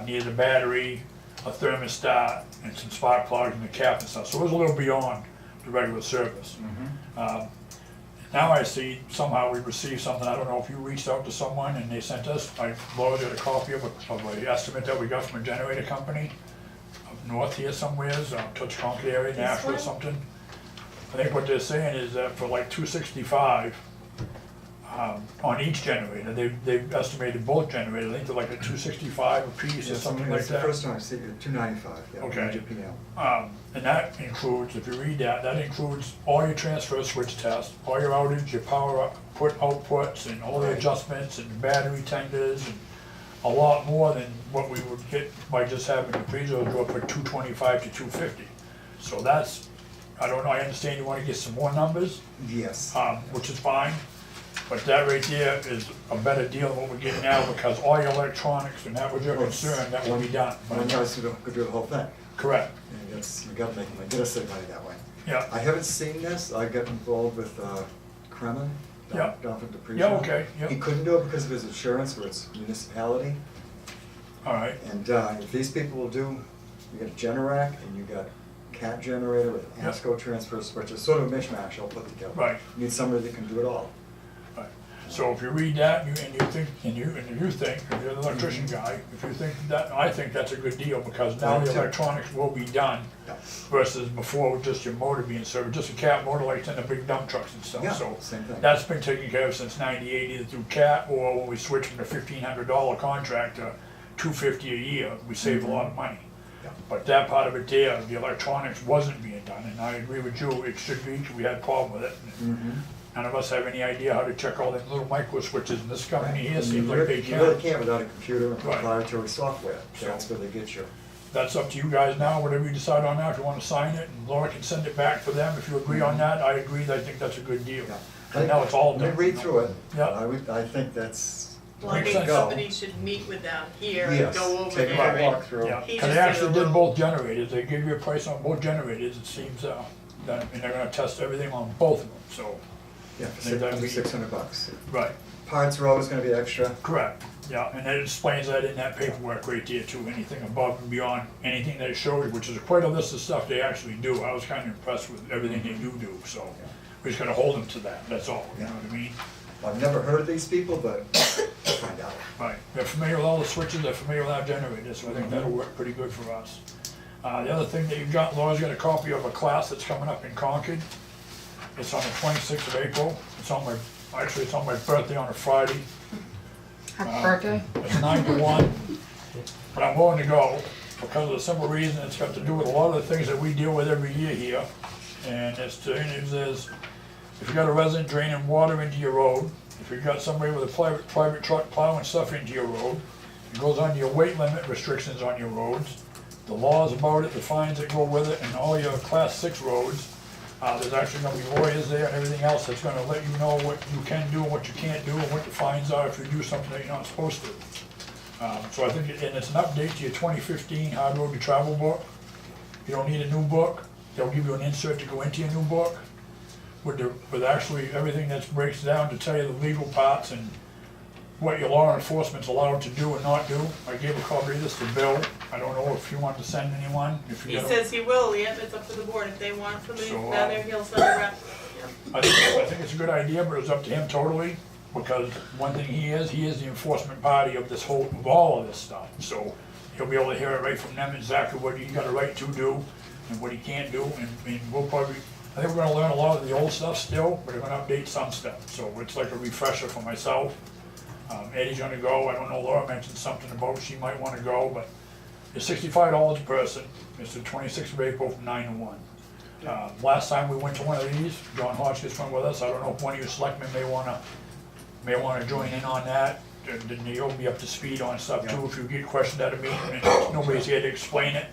needed a battery, a thermostat, and some spark plugs and the cap and stuff. So it was a little beyond the regular service. Now I see somehow we received something, I don't know if you reached out to someone and they sent us, Laura got a copy of an estimate that we got from a generator company up north here somewheres, Touch Concord area, Nashville or something. I think what they're saying is that for like $265 on each generator, they've estimated both generators, I think they're like a $265 a piece or something like That's the that. first time I see it, $295, yeah, Okay. JPL. And that includes, if you read that, that includes all your transfer switch tests, all your outage, your power outputs, and all the adjustments, and battery tenders, and a lot more than what we would get by just having the Prezzo do it for $225 to $250. So that's, I don't know, I understand you wanna get some more numbers, Yes. which is fine, but that right there is a better deal than what we're getting now, because all your electronics, and that was your concern, that will be done. One price could do the whole thing. Correct, And you gotta make money, get us some money that way. yeah, I haven't seen this, I got involved with Kremen, Yeah. down from DePrizio. yeah, okay, He yeah, couldn't do it because of his insurance, or it's municipality. all right, And if these people will do, you got a Generac and you got cat generator with an Yep. ASCO transfer switch, it's sort of a mishmash all put together. Right. You need somebody that can do it all. right. So if you read that, and you think, if you're the electrician guy, if you think that, I think that's a good deal, because now the electronics will be done Yeah. versus before with just your motor being served, just a cat motor like in the big dump trucks and Yeah, stuff, so. same thing. That's been taken care of since '98, either through cat or when we switched from the $1,500 contract to $250 a year, we saved a lot of money. Yeah. But that part of it there, the electronics wasn't being done, and I agree with you, it should be, 'cause we had a problem with it. None of us have any idea how to check all the little micro switches, and this company here And seems you like they You really can. can't without a computer and Right. proprietary software, So- that's where they get you. That's up to you guys now, whatever you decide on now, if you wanna sign it, and Laura can send it back for them, if you agree on that, I agree, I think that's a good deal. Yeah. And now it's all Let done. me read through it. Yeah. I think that's, Well, I Makes think sense. somebody should meet with them here and yes, go over take a there. walk through. Yeah, He cause just they did a actually did little- both generators, they give you a price on both generators, it seems, that, and they're gonna test everything on both of them, so, Yeah, I think that'd be- $600. right. Parts are always gonna be extra. Correct, yeah, and it explains that in that paperwork right there too, anything above and beyond, anything that it showed, which is quite a list of stuff they actually do. I was kinda impressed with everything they do, so we just gotta hold them to that, that's all, you know what I mean? I've never heard of these people, but we'll find out. Right, they're familiar with all the switches, they're familiar with our generators, so I think that'll work pretty good for us. The other thing that you've got, Laura's got a copy of a class that's coming up in Concord. It's on the 26th of April, it's on my birthday on a Friday. Happy birthday. It's 9 to 1, but I'm willing to go because of the simple reason it's got to do with a lot of the things that we deal with every year here. And it's to, if you got a resident draining water into your road, if you've got somebody with a private truck plowing stuff into your road, it goes on your weight limit restrictions on your roads, the laws about it, the fines that go with it, and all your class 6 roads. There's actually gonna be lawyers there and everything else that's gonna let you know what you can do and what you can't do and what the fines are if you do something that you're not supposed to. So I think, and it's an update to your 2015 Hard Road to Travel book. You don't need a new book, they'll give you an insert to go into your new book with actually everything that breaks down to tell you the legal parts and what your law enforcement's allowed to do and not do. I gave a copy of this to Bill, I don't know if you want to send anyone, if you He got a- says he will, yeah, it's up to the board, if they want somebody So, down there, he'll send a rep. Yeah. I think it's a good idea, but it's up to him totally, because one thing he is the enforcement party of of all of this stuff. So he'll be able to hear it right from them exactly what he got a right to do and what he can't do, and we'll probably, I think we're gonna learn a lot of the old stuff still, but we're gonna update some stuff. So it's like a refresher for myself. Eddie's gonna go, I don't know, Laura mentioned something about she might wanna go, but it's $65 a person. It's the 26th of April from 9 to 1. Last time we went to one of these, John Hotchkiss went with us. I don't know if one of you selectmen may wanna join in on that. then you'll be up to speed on stuff too. If you get questioned at a meeting and nobody's here to explain it,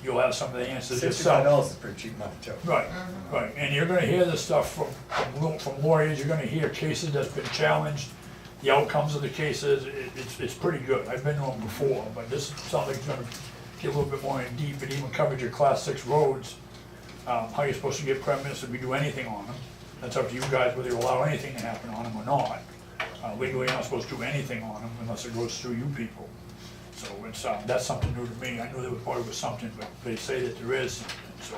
you'll have some of the answers yourself. $65 is pretty cheap money too. Right, right, and you're gonna hear this stuff from lawyers, you're gonna hear cases that's been challenged, the outcomes of the cases, it's pretty good. I've been to them before, but this sounds like it's gonna get a little bit more in deep. It even covers your class 6 roads, how you're supposed to get permits if you do anything on them. That's up to you guys whether you allow anything to happen on them or not. Legally, you're not supposed to do anything on them unless it goes through you people. So it's, that's something new to me. I knew there probably was something, but they say that there is something, so.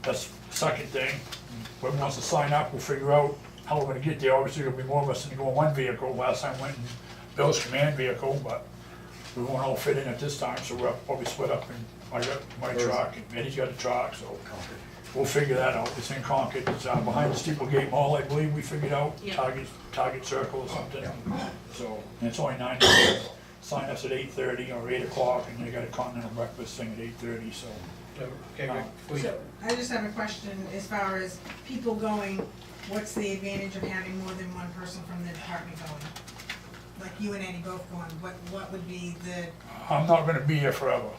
That's the second thing. Whoever wants to sign up, we'll figure out how we're gonna get there. Obviously, there'll be more of us than go in one vehicle. Last time went in Bill's command vehicle, but we won't all fit in at this time, so we're probably split up, and I got my truck, and Eddie's got a truck, so we'll figure that out. It's in Concord, it's behind the Steeplegate Mall, I believe we figured out, Yeah. Target Circle or something. So, and it's only 9, sign us at 8:30 or 8 o'clock, and they got a continental breakfast thing at 8:30, so. Okay, great. Before you- So, I just have a question as far as people going, what's the advantage of having more than one person from the department going? Like you and Eddie both going, what would be the, I'm not gonna be here forever.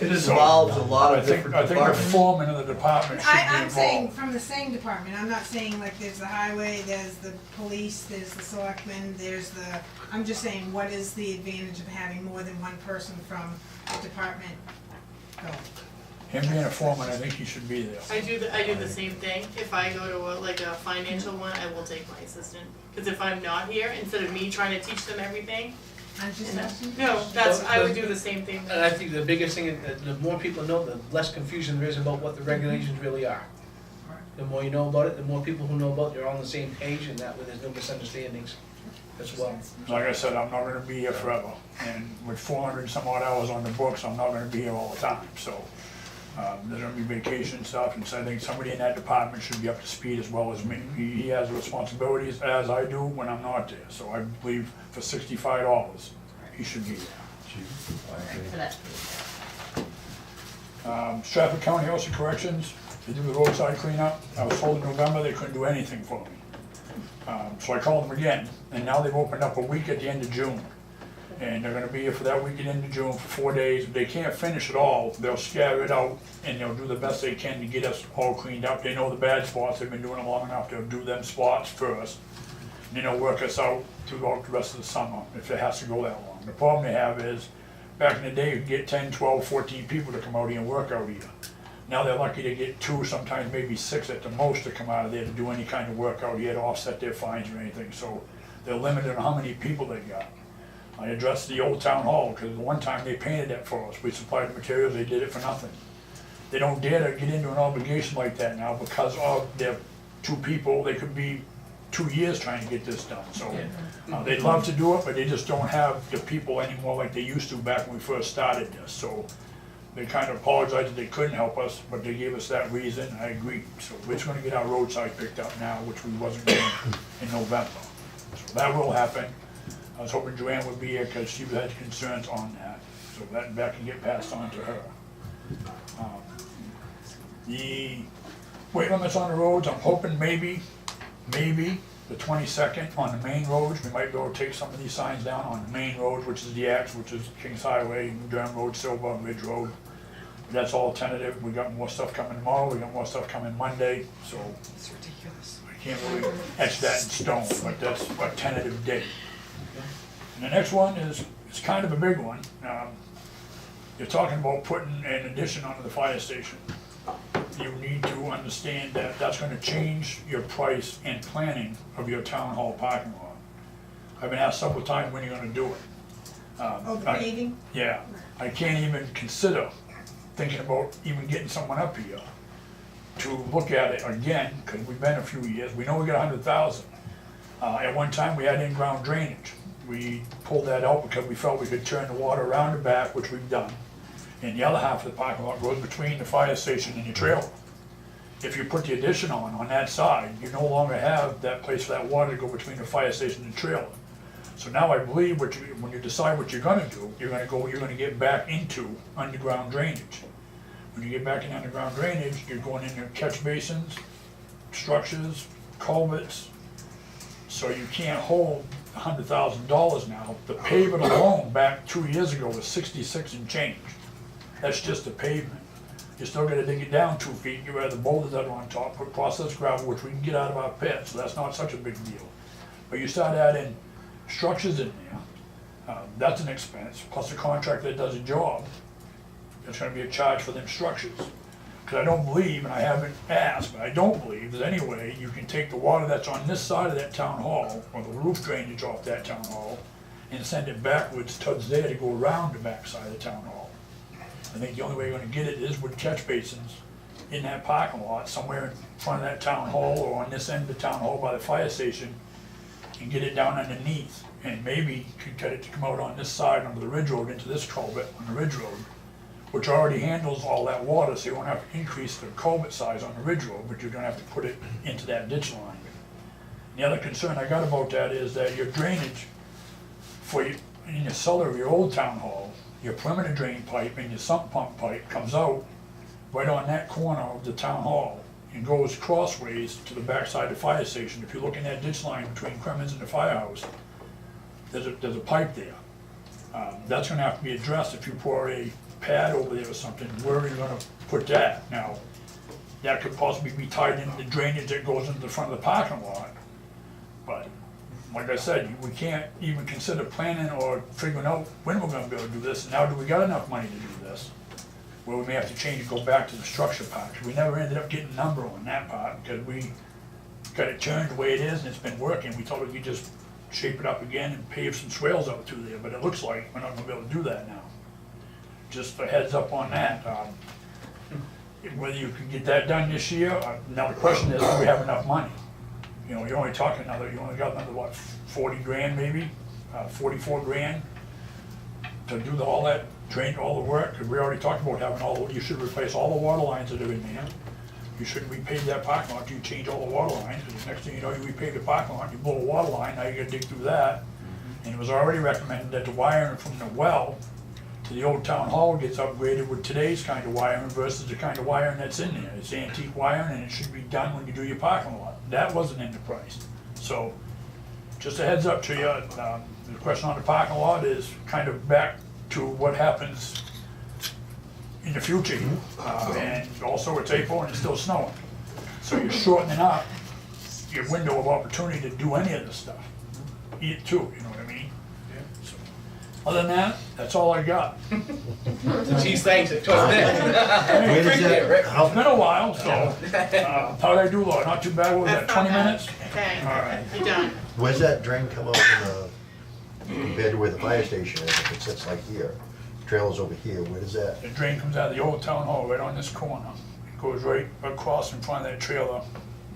It involves a lot of I think different the departments. foreman of the department should be I'm saying involved. from the same department, I'm not saying like there's the highway, there's the police, there's the selectmen, there's the, I'm just saying, what is the advantage of having more than one person from the department going? Him being a foreman, I think he should be there. I do the same thing. If I go to a financial one, I will take my assistant. Because if I'm not here, instead of me trying to teach them everything, I'm just asking. no, I would do the same thing. And I think the biggest thing, is that the more people know, the less confusion there is about what the regulations really are. The more you know about it, the more people who know about it, you're on the same page, and that way there's no misunderstandings as well. Like I said, I'm not gonna be here forever, and with 400 and some odd hours on the books, I'm not gonna be here all the time, so. There's gonna be vacation stuff, and so I think somebody in that department should be up to speed as well as me. He has responsibilities as I do when I'm not there, so I believe for $65, he should be there. For that. Stratford County House of Corrections, they do the roadside cleanup. I was told in November they couldn't do anything for me. So I called them again, and now they've opened up a week at the end of June. And they're gonna be here for that week at the end of June for 4 days. If they can't finish it all, they'll scatter it out, and they'll do the best they can to get us all cleaned up. They know the bad spots, they've been doing it long enough, they'll do them spots first. And then they'll work us out throughout the rest of the summer, if it has to go that long. The problem they have is, back in the day, you'd get 10, 12, 14 people to come out here and work out here. Now they're lucky to get 2, sometimes maybe 6 at the most to come out of there to do any kind of work out here to offset their fines or anything. So they're limited on how many people they got. I addressed the old town hall, because one time they painted that for us. We supplied the materials, they did it for nothing. They don't dare to get into an obligation like that now because of their 2 people. They could be 2 years trying to get this done, so. They'd love to do it, but they just don't have the people anymore like they used to back when we first started this, so. They kind of apologized that they couldn't help us, but they gave us that reason, I agreed. So we're just gonna get our roadside picked up now, which we wasn't doing in November. So that will happen. I was hoping Joanne would be here because she had concerns on that, so that can get passed on to her. The weight limits on the roads, I'm hoping maybe the 22nd on the main roads, we might be able to take some of these signs down on the main roads, which is the X, which is Kings Highway, Durham Road, Silver, Ridge Road. That's all tentative. We got more stuff coming tomorrow, we got more stuff coming Monday, so. It's ridiculous. I can't really etch that in stone, but that's a tentative date. And the next one is, it's kind of a big one. You're talking about putting an addition onto the fire station. You need to understand that that's gonna change your price and planning of your town hall parking lot. I've been asked several times when you're gonna do it. Oh, the paving? Yeah, I can't even consider thinking about even getting someone up here to look at it again, because we've been a few years, we know we got 100,000. At one time, we had in-ground drainage. We pulled that out because we felt we could turn the water around the back, which we've done. And the other half of the parking lot goes between the fire station and your trailer. If you put the addition on that side, you no longer have that place for that water to go between the fire station and the trailer. So now I believe when you decide what you're gonna do, you're gonna get back into underground drainage. When you get back in underground drainage, you're going into catch basins, structures, culverts, So you can't hold $100,000 now. The pavement alone back 2 years ago was 66 and change. That's just the pavement. You still gotta dig it down 2 feet, get rid of the boulders that are on top, put processed gravel, which we can get out of our pit, so that's not such a big deal. But you start adding structures in there, that's an expense, plus the contractor that does a job. There's gonna be a charge for them structures. Because I don't believe, and I haven't asked, but I don't believe there's any way you can take the water that's on this side of that town hall, or the roof drainage off that town hall, and send it backwards towards there to go around the back side of the town hall. I think the only way you're gonna get it is with catch basins in that parking lot, somewhere in front of that town hall, or on this end of the town hall by the fire station, and get it down underneath. And maybe you could get it to come out on this side under the ridge road into this culvert on the ridge road, which already handles all that water, so you won't have to increase the culvert size on the ridge road, but you're gonna have to put it into that ditch line. The other concern I got about that is that your drainage for you, in your cellar of your old town hall, your perimeter drain pipe and your sump pump pipe comes out right on that corner of the town hall and goes crossways to the backside of the fire station. If you look in that ditch line between Cremens and the firehouse, there's a pipe there. That's gonna have to be addressed if you pour a pad over there or something. Where are you gonna put that? Now, that could possibly be tied into the drainage that goes into the front of the parking lot. But, like I said, we can't even consider planning or figuring out when we're gonna be able to do this. And now, do we got enough money to do this? Well, we may have to change and go back to the structure part. 'Cause we never ended up getting a number on that part, because we got it turned the way it is and it's been working. We thought we could just shape it up again and pave some swales out through there, but it looks like we're not gonna be able to do that now. Just a heads up on that. Whether you can get that done this year, now the question is, do we have enough money? You know, you're only talking you only got another, what, 40 grand maybe, 44 grand to do all that, drain all the work, because we already talked about having you should replace all the water lines that are in there. You should repave that parking lot, you change all the water lines, because the next thing you know, you repave the parking lot, you blow a water line, now you gotta dig through that. And it was already recommended that the wiring from the well to the old town hall gets upgraded with today's kind of wiring versus the kind of wiring that's in there. It's antique wiring and it should be done when you do your parking lot. That wasn't in the price. So, just a heads up to you, the question on the parking lot is kind of back to what happens in the future. And also it's April and it's still snowing. So you're shortening up your window of opportunity to do any of this stuff. Too, you know what I mean? So, other than that, that's all I got. Geez, thanks, it was Where does that- It's been a while, so, how'd I do, Laura? Not too bad, what was that, That's not 20 bad. minutes? Okay, All right. you're done. Where's that drain come out compared to where the fire station is? If it sits like here, trailer's over here, where does that? The drain comes out of the old town hall, right on this corner. It goes right across in front of that trailer,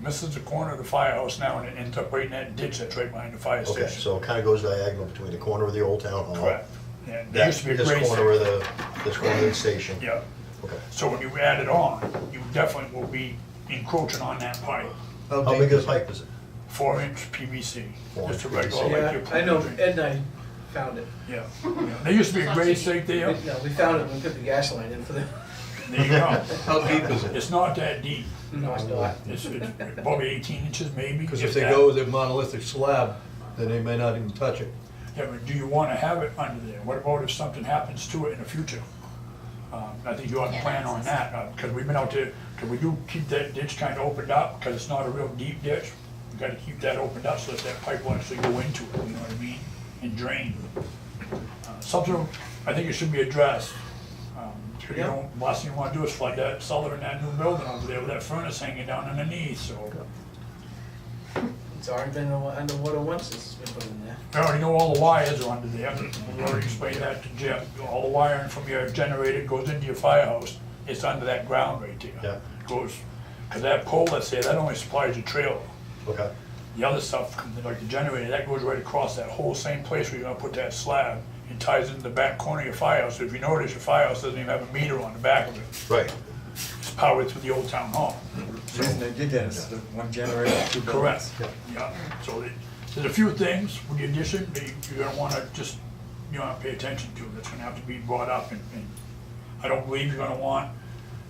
misses the corner of the firehouse now, and it ends up right in that ditch that's right behind the fire Okay, station. so it kind of goes diagonal between the corner of the old town hall. Correct. Yeah, there used to be a This grade corner of section. this corner of the station. Yeah, Okay. so when you add it on, you definitely will be encroaching on that pipe. How big of a pipe is it? 4-inch PVC, 4-inch just a regular, PVC. like your. Yeah, I know, Ed and I found it. Yeah, there used to be a grade stake there. No, we found it when we put the gas line in for the, There you go. How deep is it? It's not that deep. no, it's not. It's probably 18 inches maybe. Because if if they that. go with a monolithic slab, then they may not even touch it. Yeah, but do you want to have it under there? What about if something happens to it in the future? I think you ought to plan on that, because we've been out there, because we do keep that ditch kind of opened up, because it's not a real deep ditch. We've got to keep that opened up so that pipe will actually go into it, you know what I mean, and drain. Something, I think it should be addressed. You know, last thing you want to do is flood that cellar in that new building over there with that furnace hanging down underneath, so. It's already been underwater once since it's been put in there. I already know all the wires are under there. We already explained that to Jim. All the wiring from your generator goes into your firehouse. It's under that ground right there. Yeah. Goes, because that pole that's there, that only supplies your trailer. Okay. The other stuff, like the generator, that goes right across that whole same place where you're gonna put that slab. It ties into the back corner of your firehouse. So if you notice, your firehouse doesn't even have a meter on the back of it. Right. It's powered through the old town hall. The reason they did that is the one generator, 2 buildings. Correct, yeah. So there's a few things with the addition that you're gonna wanna just, pay attention to, that's gonna have to be brought up, and I don't believe you're gonna want,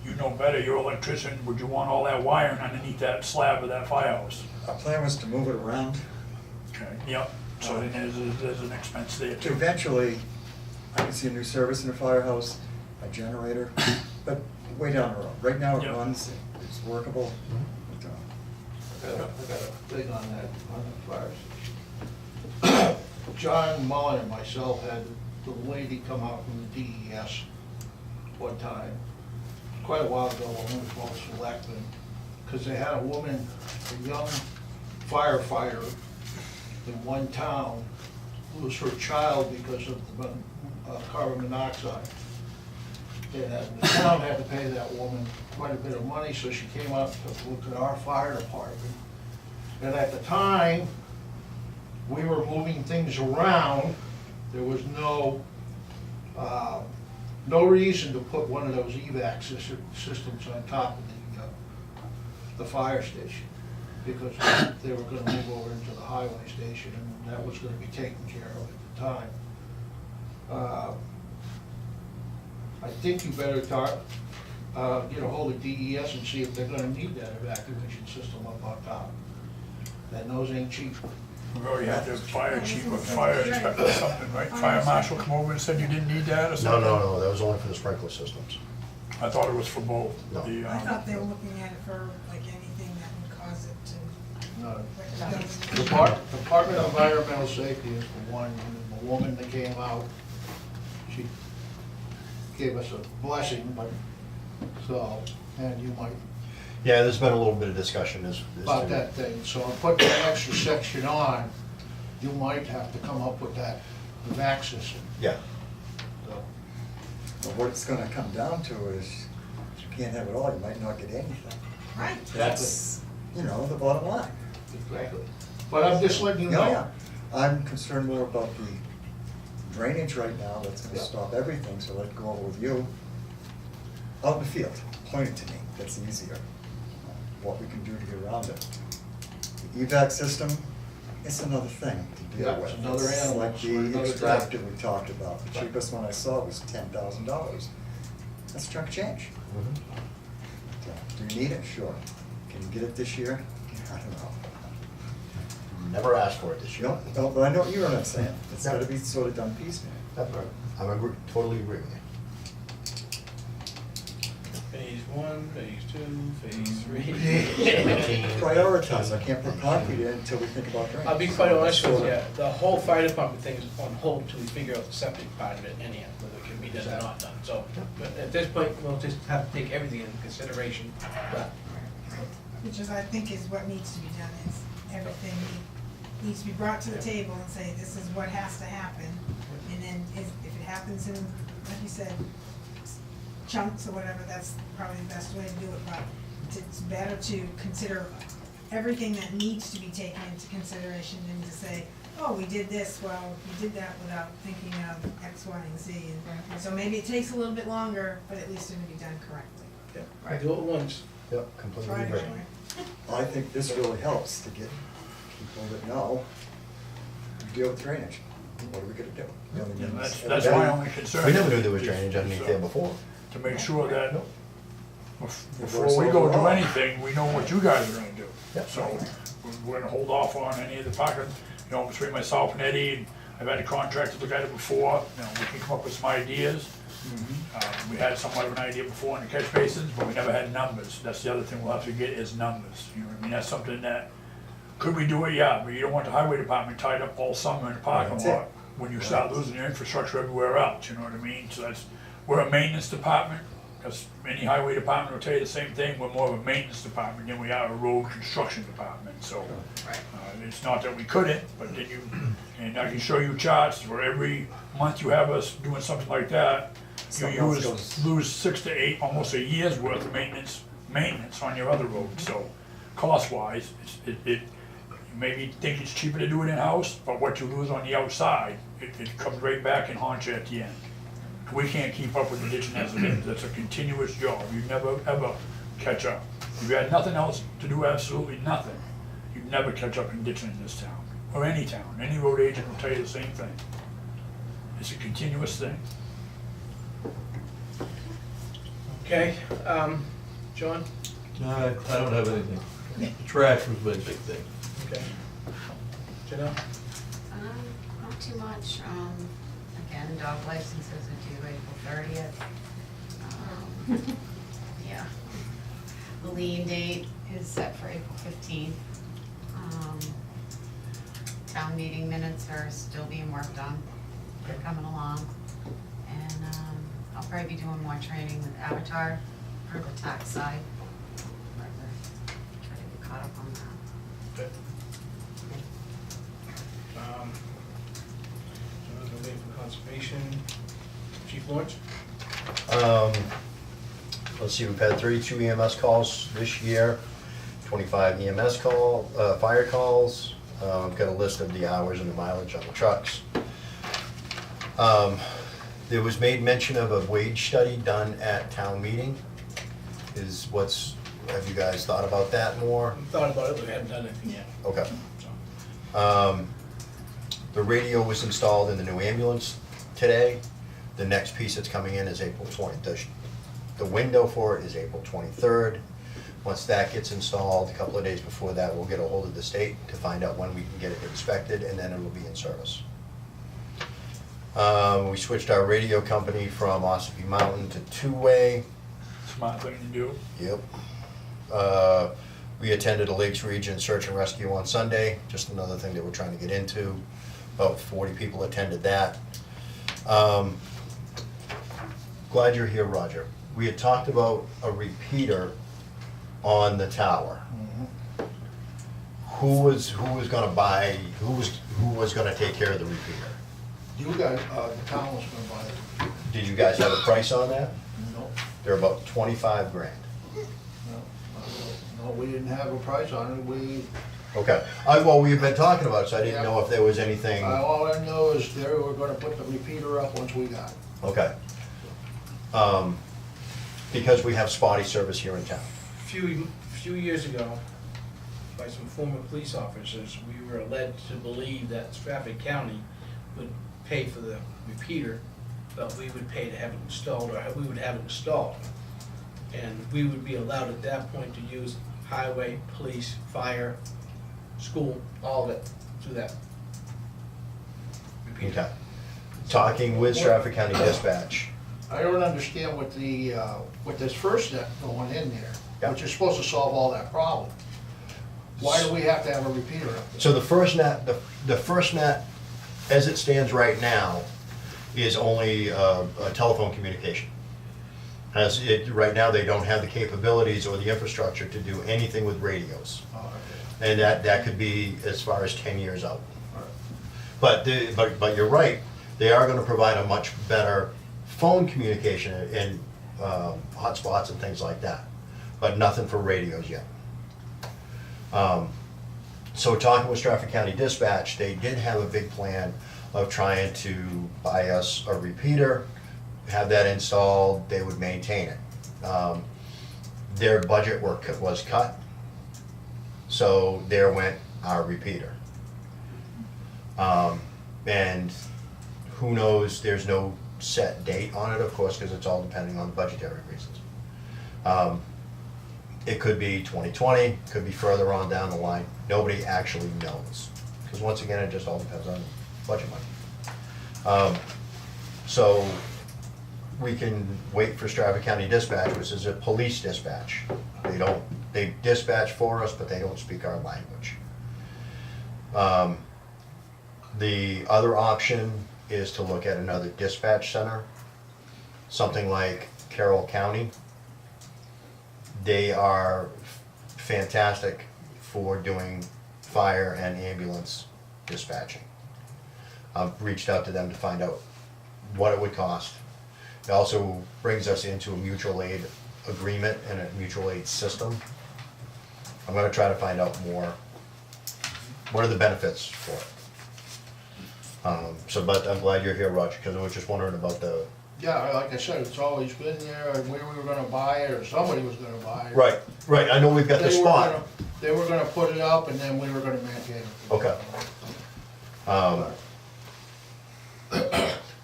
you know better, you're an electrician, would you want all that wiring underneath that slab of that firehouse? Our plan was to move it around Okay, yep, so then there's an expense there too. Eventually, I can see a new service in the firehouse, a generator, but way down the road. Right now it Yep. runs, it's workable. But, I got a thing on that, on the fire station. John Mullen and myself had the lady come out from the DES one time, quite a while ago, when we were both selectmen, because they had a woman, a young firefighter in one town, lose her child because of the carbon monoxide. And the town had to pay that woman quite a bit of money, so she came up to look at our fire department. And at the time, we were moving things around. There was no reason to put one of those evac systems on top of the fire station, because they were gonna move over into the highway station, and that was gonna be taken care of at the time. I think you better get a hold of DES and see if they're gonna need that evacuation system up on top. And those ain't cheap. We already had the fire chief or fire inspector or something, right? Fire marshal come over and said you didn't need that or No, something? no, that was only for the sprinkler systems. I thought it was for both. No. The, I thought they were looking at it for like anything that would cause it to, No. like, it doesn't- Department of Environmental Safety is the one, and the woman that came out, she gave us a blessing, but, so, and you might, Yeah, there's been a little bit of discussion as about to that thing, so I put that extra section on, you might have to come up with that vac system. Yeah, So, But what it's gonna come down to is, you can't have it all, you might not get anything. Right. That's, the bottom line. Exactly. But I'm just letting you know. Yeah. I'm concerned more about the drainage right now, that's gonna Yeah. stop everything, so let go over with you. Out in the field, point it to me, that's easier. What we can do to get around it. The evac system, it's another thing to deal Yeah, with. it's another animal, Like it's the another extractor we talked about, the cheapest one I saw was $10,000. That's a chunk of change. Do you need it? Sure. Can you get it this year? I don't know. never asked for it this year. No, but I know what I'm saying. It's Yeah. gotta be sort of done piecemeal. That's right. Totally agree with you. Phase one, phase two, phase three. 17. Prioritize, I can't put concrete in until we think about drainage. I'll be quite honest with Sort you, of- the whole fire department thing is on hold until we figure out the septic part of it anyhow, whether it can be done or not done. So, but at this point, we'll just have to take everything into consideration. But Which is, I think, is what needs to be done, is everything needs to be brought to the table and say, this is what has to happen. And then if it happens in, like you said, chunks or whatever, that's probably the best way to do it, but it's better to consider everything that needs to be taken into consideration than to say, oh, we did this, well, we did that without thinking of X, Y, and Z. And so maybe it takes a little bit longer, but at least it'll be done correctly. I do it once. Yep, completely Try to agree. anyway. I think this really helps to get people that know, deal with drainage. What are we gonna do? That's my only concern. We never knew there was drainage underneath there before. To make sure that works before we go do overall. anything, we know what you guys are gonna do. Yep. So we're gonna hold off on any of the parking, between myself and Eddie, and I've had the contractors look at it before, we can come up with some ideas. We had somewhat of an idea before in the catch basins, but we never had numbers. That's the other thing we'll have to get is numbers. You know what I mean? That's something that, could we do it? Yeah, but you don't want the highway department tied up all summer in the parking That's it. lot when you start losing your infrastructure everywhere else, you know what I mean? So we're a maintenance department, because any highway department will tell you the same thing. We're more of a maintenance department than we are a road construction department, so. It's not that we couldn't, but then and I can show you charts for every month you have us doing something like that, Something you else goes. lose 6 to 8, almost a year's worth of maintenance on your other roads. So cost-wise, you maybe think it's cheaper to do it in-house, but what you lose on the outside, it comes right back and haunts you at the end. We can't keep up with the ditching as it is. It's a continuous job. You never, ever catch up. If you had nothing else to do, absolutely nothing, you'd never catch up in ditching in this town, or any town. Any road agent will tell you the same thing. It's a continuous thing. Okay, John? I don't have anything. Trash was my big thing. Okay. Janelle? Not too much. Again, dog licenses are due April 30th. Yeah. The lien date is set for April 15th. Town meeting minutes are still being worked on. They're coming along. And I'll probably be doing more training with Avatar for the tax side. Try to get caught up on that. Good. So we're waiting for conservation. Chief Lawrence? Let's see, we've had 32 EMS calls this year, 25 EMS fire calls. I've got a list of the hours and the mileage on the trucks. There was made mention of a wage study done at town meeting. Have you guys thought about that more? We thought about it, but we haven't done anything yet. Okay. So, The radio was installed in the new ambulance today. The next piece that's coming in is April 20th. The window for it is April 23rd. Once that gets installed, a couple of days before that, we'll get a hold of the state to find out when we can get it inspected, and then it will be in service. We switched our radio company from Ossipee Mountain to two-way. Smart thing to do. Yep. We attended a Lakes Region Search and Rescue on Sunday, just another thing that we're trying to get into. About 40 people attended that. Glad you're here, Roger. We had talked about a repeater on the tower. Who was gonna buy, who was gonna take care of the repeater? You guys, the town was gonna buy it. Did you guys have a price on that? No, They're about 25 grand. no, we didn't have a price on it. Okay. Well, we've been talking about it, so I didn't know if there was anything. All I know is they were gonna put the repeater up once we got it. Okay. Because we have spotty service here in town. few years ago, by some former police officers, we were led to believe that Stratford County would pay for the repeater, but we would pay to have it installed, or we would have it installed. And we would be allowed at that point to use highway, police, fire, school, all of it through that repeater. Okay. Talking with Stratford County Dispatch. I don't understand what what this first step going in there, Yeah. which is supposed to solve all that problem. Why do we have to have a repeater up there? So the first net, as it stands right now, is only a telephone communication. Right now, they don't have the capabilities or the infrastructure to do anything with radios. Oh, okay. And that could be as far as 10 years out. But you're right, they are gonna provide a much better phone communication and hotspots and things like that, but nothing for radios yet. So talking with Stratford County Dispatch, they did have a big plan of trying to buy us a repeater, have that installed, they would maintain it. Their budget was cut, so there went our repeater. And who knows, there's no set date on it, of course, because it's all depending on budgetary reasons. It could be 2020, could be further on down the line. Nobody actually knows, because once again, it just all depends on budget money. So we can wait for Stratford County Dispatch, which is a police dispatch. They dispatch for us, but they don't speak our language. The other option is to look at another dispatch center, something like Carroll County. They are fantastic for doing fire and ambulance dispatching. I've reached out to them to find out what it would cost. It also brings us into a mutual aid agreement and a mutual aid system. I'm gonna try to find out more, what are the benefits for it. But I'm glad you're here, Roger, because I was just wondering about the. Yeah, like I said, it's always been there, and where we were gonna buy it, or somebody was gonna buy it. Right, I know we've got the They were spot. gonna- They were gonna put it up, and then we were gonna maintain it. Okay.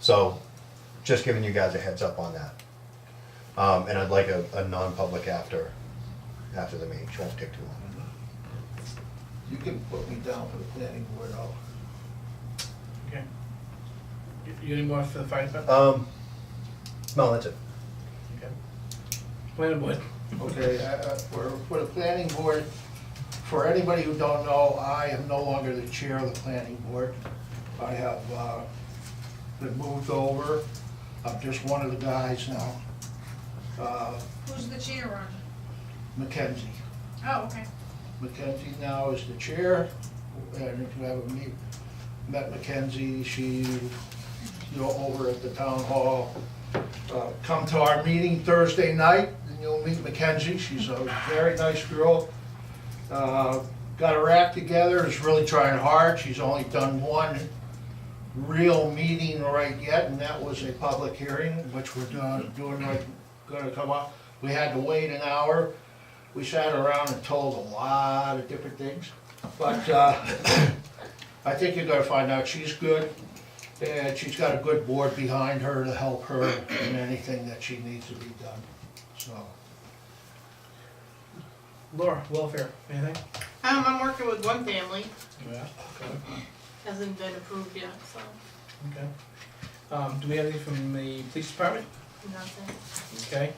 So, just giving you guys a heads up on that. And I'd like a non-public after the meeting, which won't take too long. You can put me down for the planning board, Okay. You any more for the fire department? No, that's it. Okay. Planning board. Okay, for the planning board, for anybody who don't know, I am no longer the chair of the planning board. I have been moved over. I'm just one of the guys now. Who's the chair, Roger? Mackenzie. Oh, okay. Mackenzie now is the chair, and if you haven't met Mackenzie, she, over at the town hall. Come to our meeting Thursday night, and you'll meet Mackenzie. She's a very nice girl. Got her act together, is really trying hard. She's only done one real meeting right yet, and that was a public hearing, which we're doing right, gonna come up. We had to wait an hour. We sat around and told a lot of different things, but I think you're gonna find out she's good, and she's got a good board behind her to help her in anything that she needs to be done, so. Laura, welfare, anything? I'm working with one family, Yeah. Okay. hasn't been approved yet, so Okay. Do we have anything from the police department? nothing. Okay.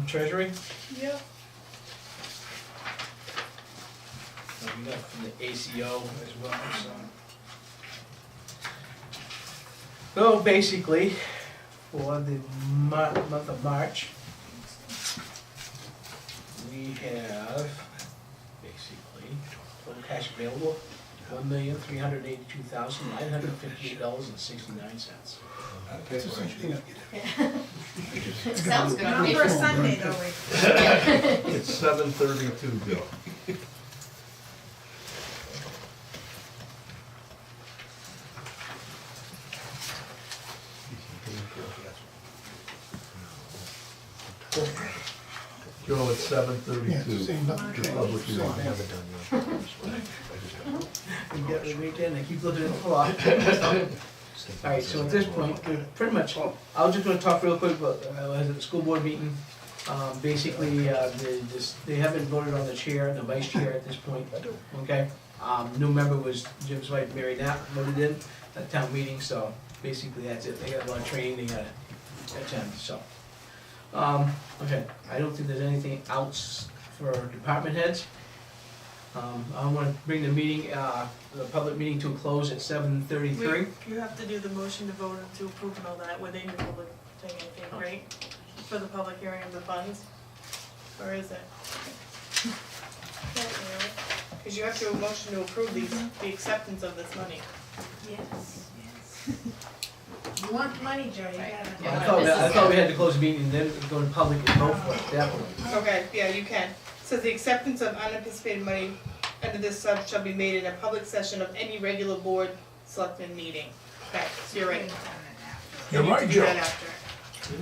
Treasury? Yep. We got from the ACO as well, so. So basically, for the month of March, we have basically total cash available, $1,382,958.69. Sounds good. Not for a Sunday though, Rick. It's 7:32, Joe. Joe, it's 7:32. The public hearing. We get the weekend, they keep looking at the clock. Alright, so at this point, we're pretty much, I was just gonna talk real quick about, I was at the school board meeting. Basically, they haven't voted on the chair and the vice chair at this point, okay? New member was Jim's wife, Mary Knapp, voted in at town meeting, so basically that's it. They got a lot of training, they gotta attend, so. Okay, I don't think there's anything else for department heads. I wanna bring the meeting, the public meeting to a close at 7:33. You have to do the motion to vote to approve and all that within your public thing, I think, right? For the public hearing of the funds, or is it? Cause you have to do a motion to approve the acceptance of this money. Yes, yes. You want money, Joe, you gotta. I thought we had to close the meeting and then go to public and vote for it, that point. Okay, yeah, you can. So the acceptance of unanticipated money under this sub shall be made in a public session of any regular board selectmen meeting. Okay, so you're right. You're You need to right, do Joe. that after.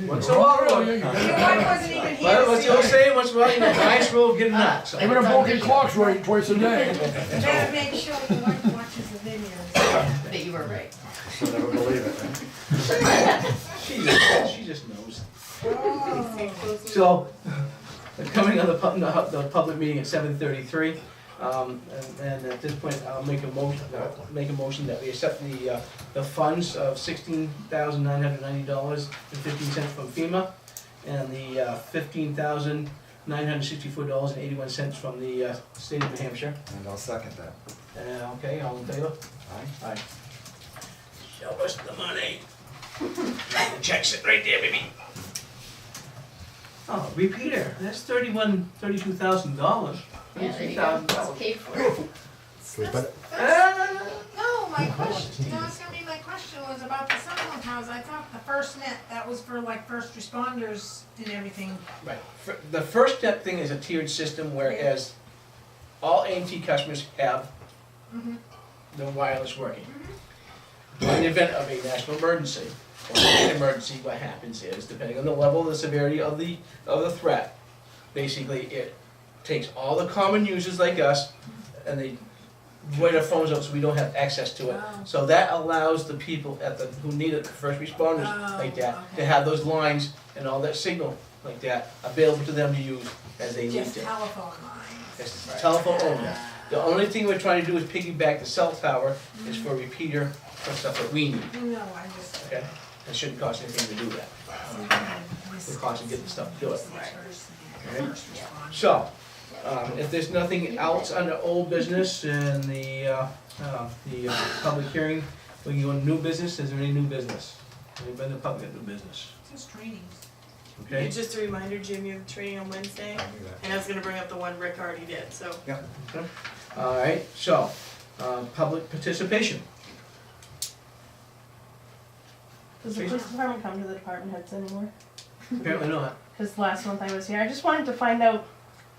What's the law? Your wife wasn't even here. What's the old saying, what's wrong, nice rule of getting nuts. Even a broken clock's right twice a day. You better make sure your wife watches the videos. That you were right. She'll never believe it. She just knows. So, coming on the public meeting at 7:33, and at this point, I'll make a motion that we accept the funds of $16,990.15 from FEMA, and the $15,964.81 from the state of New Hampshire. And I'll second that. Okay, all in favor? Aye. Aye. Show us the money. The check sit right there, baby. Oh, repeater, that's $32,000. Yeah, there you go. It's paid for. Can we put it? No, my question, no, it's gonna be, my question was about the Sunland House. I thought the first net, that was for like first responders and everything. Right. The first step thing is a tiered system, whereas all A&T customers have the wireless working. In the event of a national emergency or an emergency, what happens is, depending on the level of the severity of the threat, basically it takes all the common users like us and they void our phones out so we don't have access to it. Oh. So that allows the people who need it, the first responders like that, to have those lines and all that signal like that available to them to use as they need Just to. telephone lines. It's telephone only. The only thing we're trying to do is piggyback the cell tower is for repeater, for stuff that we need, No, I just. okay? It shouldn't cost anything to do that. It costs to get the stuff to do it. Okay? So, if there's nothing else under old business and the public hearing, we can go into new business. Is there any new business? Anybody in the public got new business? Just trainings. Okay? Just a reminder, Jim, you have training on Wednesday, and I was gonna bring up the one Rick already did, so. All right, so, public participation. Does the police department come to the department heads anymore? Apparently not. Because last month I was here, I just wanted to find out,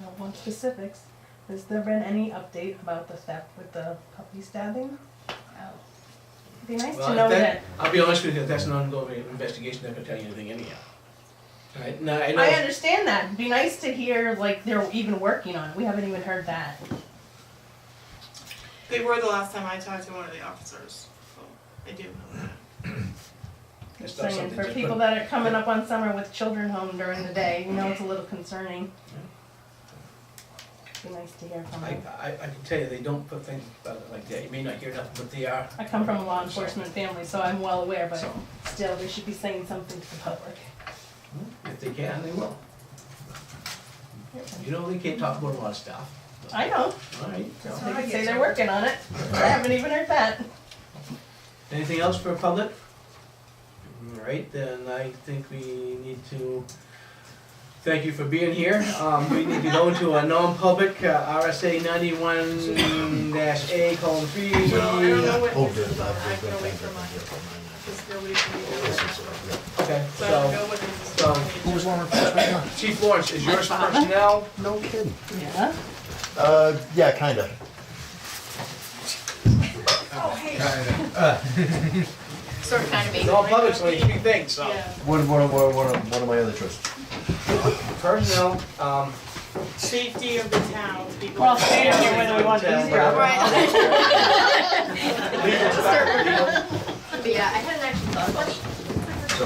I don't want specifics. Has there been any update about the theft with the puppy stabbing? It'd be nice Well, to know if that. I'll be honest with you, if that's an ongoing investigation, I'm not gonna tell you anything anyhow. All right, now, I know. I understand that. It'd be nice to hear like they're even working on it. We haven't even heard that. They were the last time I talked to one of the officers, so I do know that. It's not Saying something for just people put- that are coming up on summer with children home during the day, you know, it's a little concerning. It'd be nice to hear from them. I can tell you, they don't put things like that. You may not hear nothing, but they are. I come from a law enforcement family, so I'm well aware, but So, still, they should be saying something to the public. if they can, they will. You know, they can't talk about a lot of stuff. I know. All right, so. They can say they're working on it. I haven't even heard that. Anything else for public? All right, then I think we need to thank you for being here. We need to go into a non-public, RSA 91-A:3. Well, I don't know what Oh, this good. is about, I can wait for mine, because nobody can read it. Okay, So I don't know so, what this is. so- about. Who's one first right now? Chief Lawrence, is yours personnel? No kidding. Yeah. Yeah, kinda. Oh, hey. Sort of kind of It's all public, so it's three things, so. Yeah. What are my other choices? Personnel, Safety of the town, people. We're all staying here whether we want to use your legal stuff, legal. But yeah, I hadn't actually thought about it. So,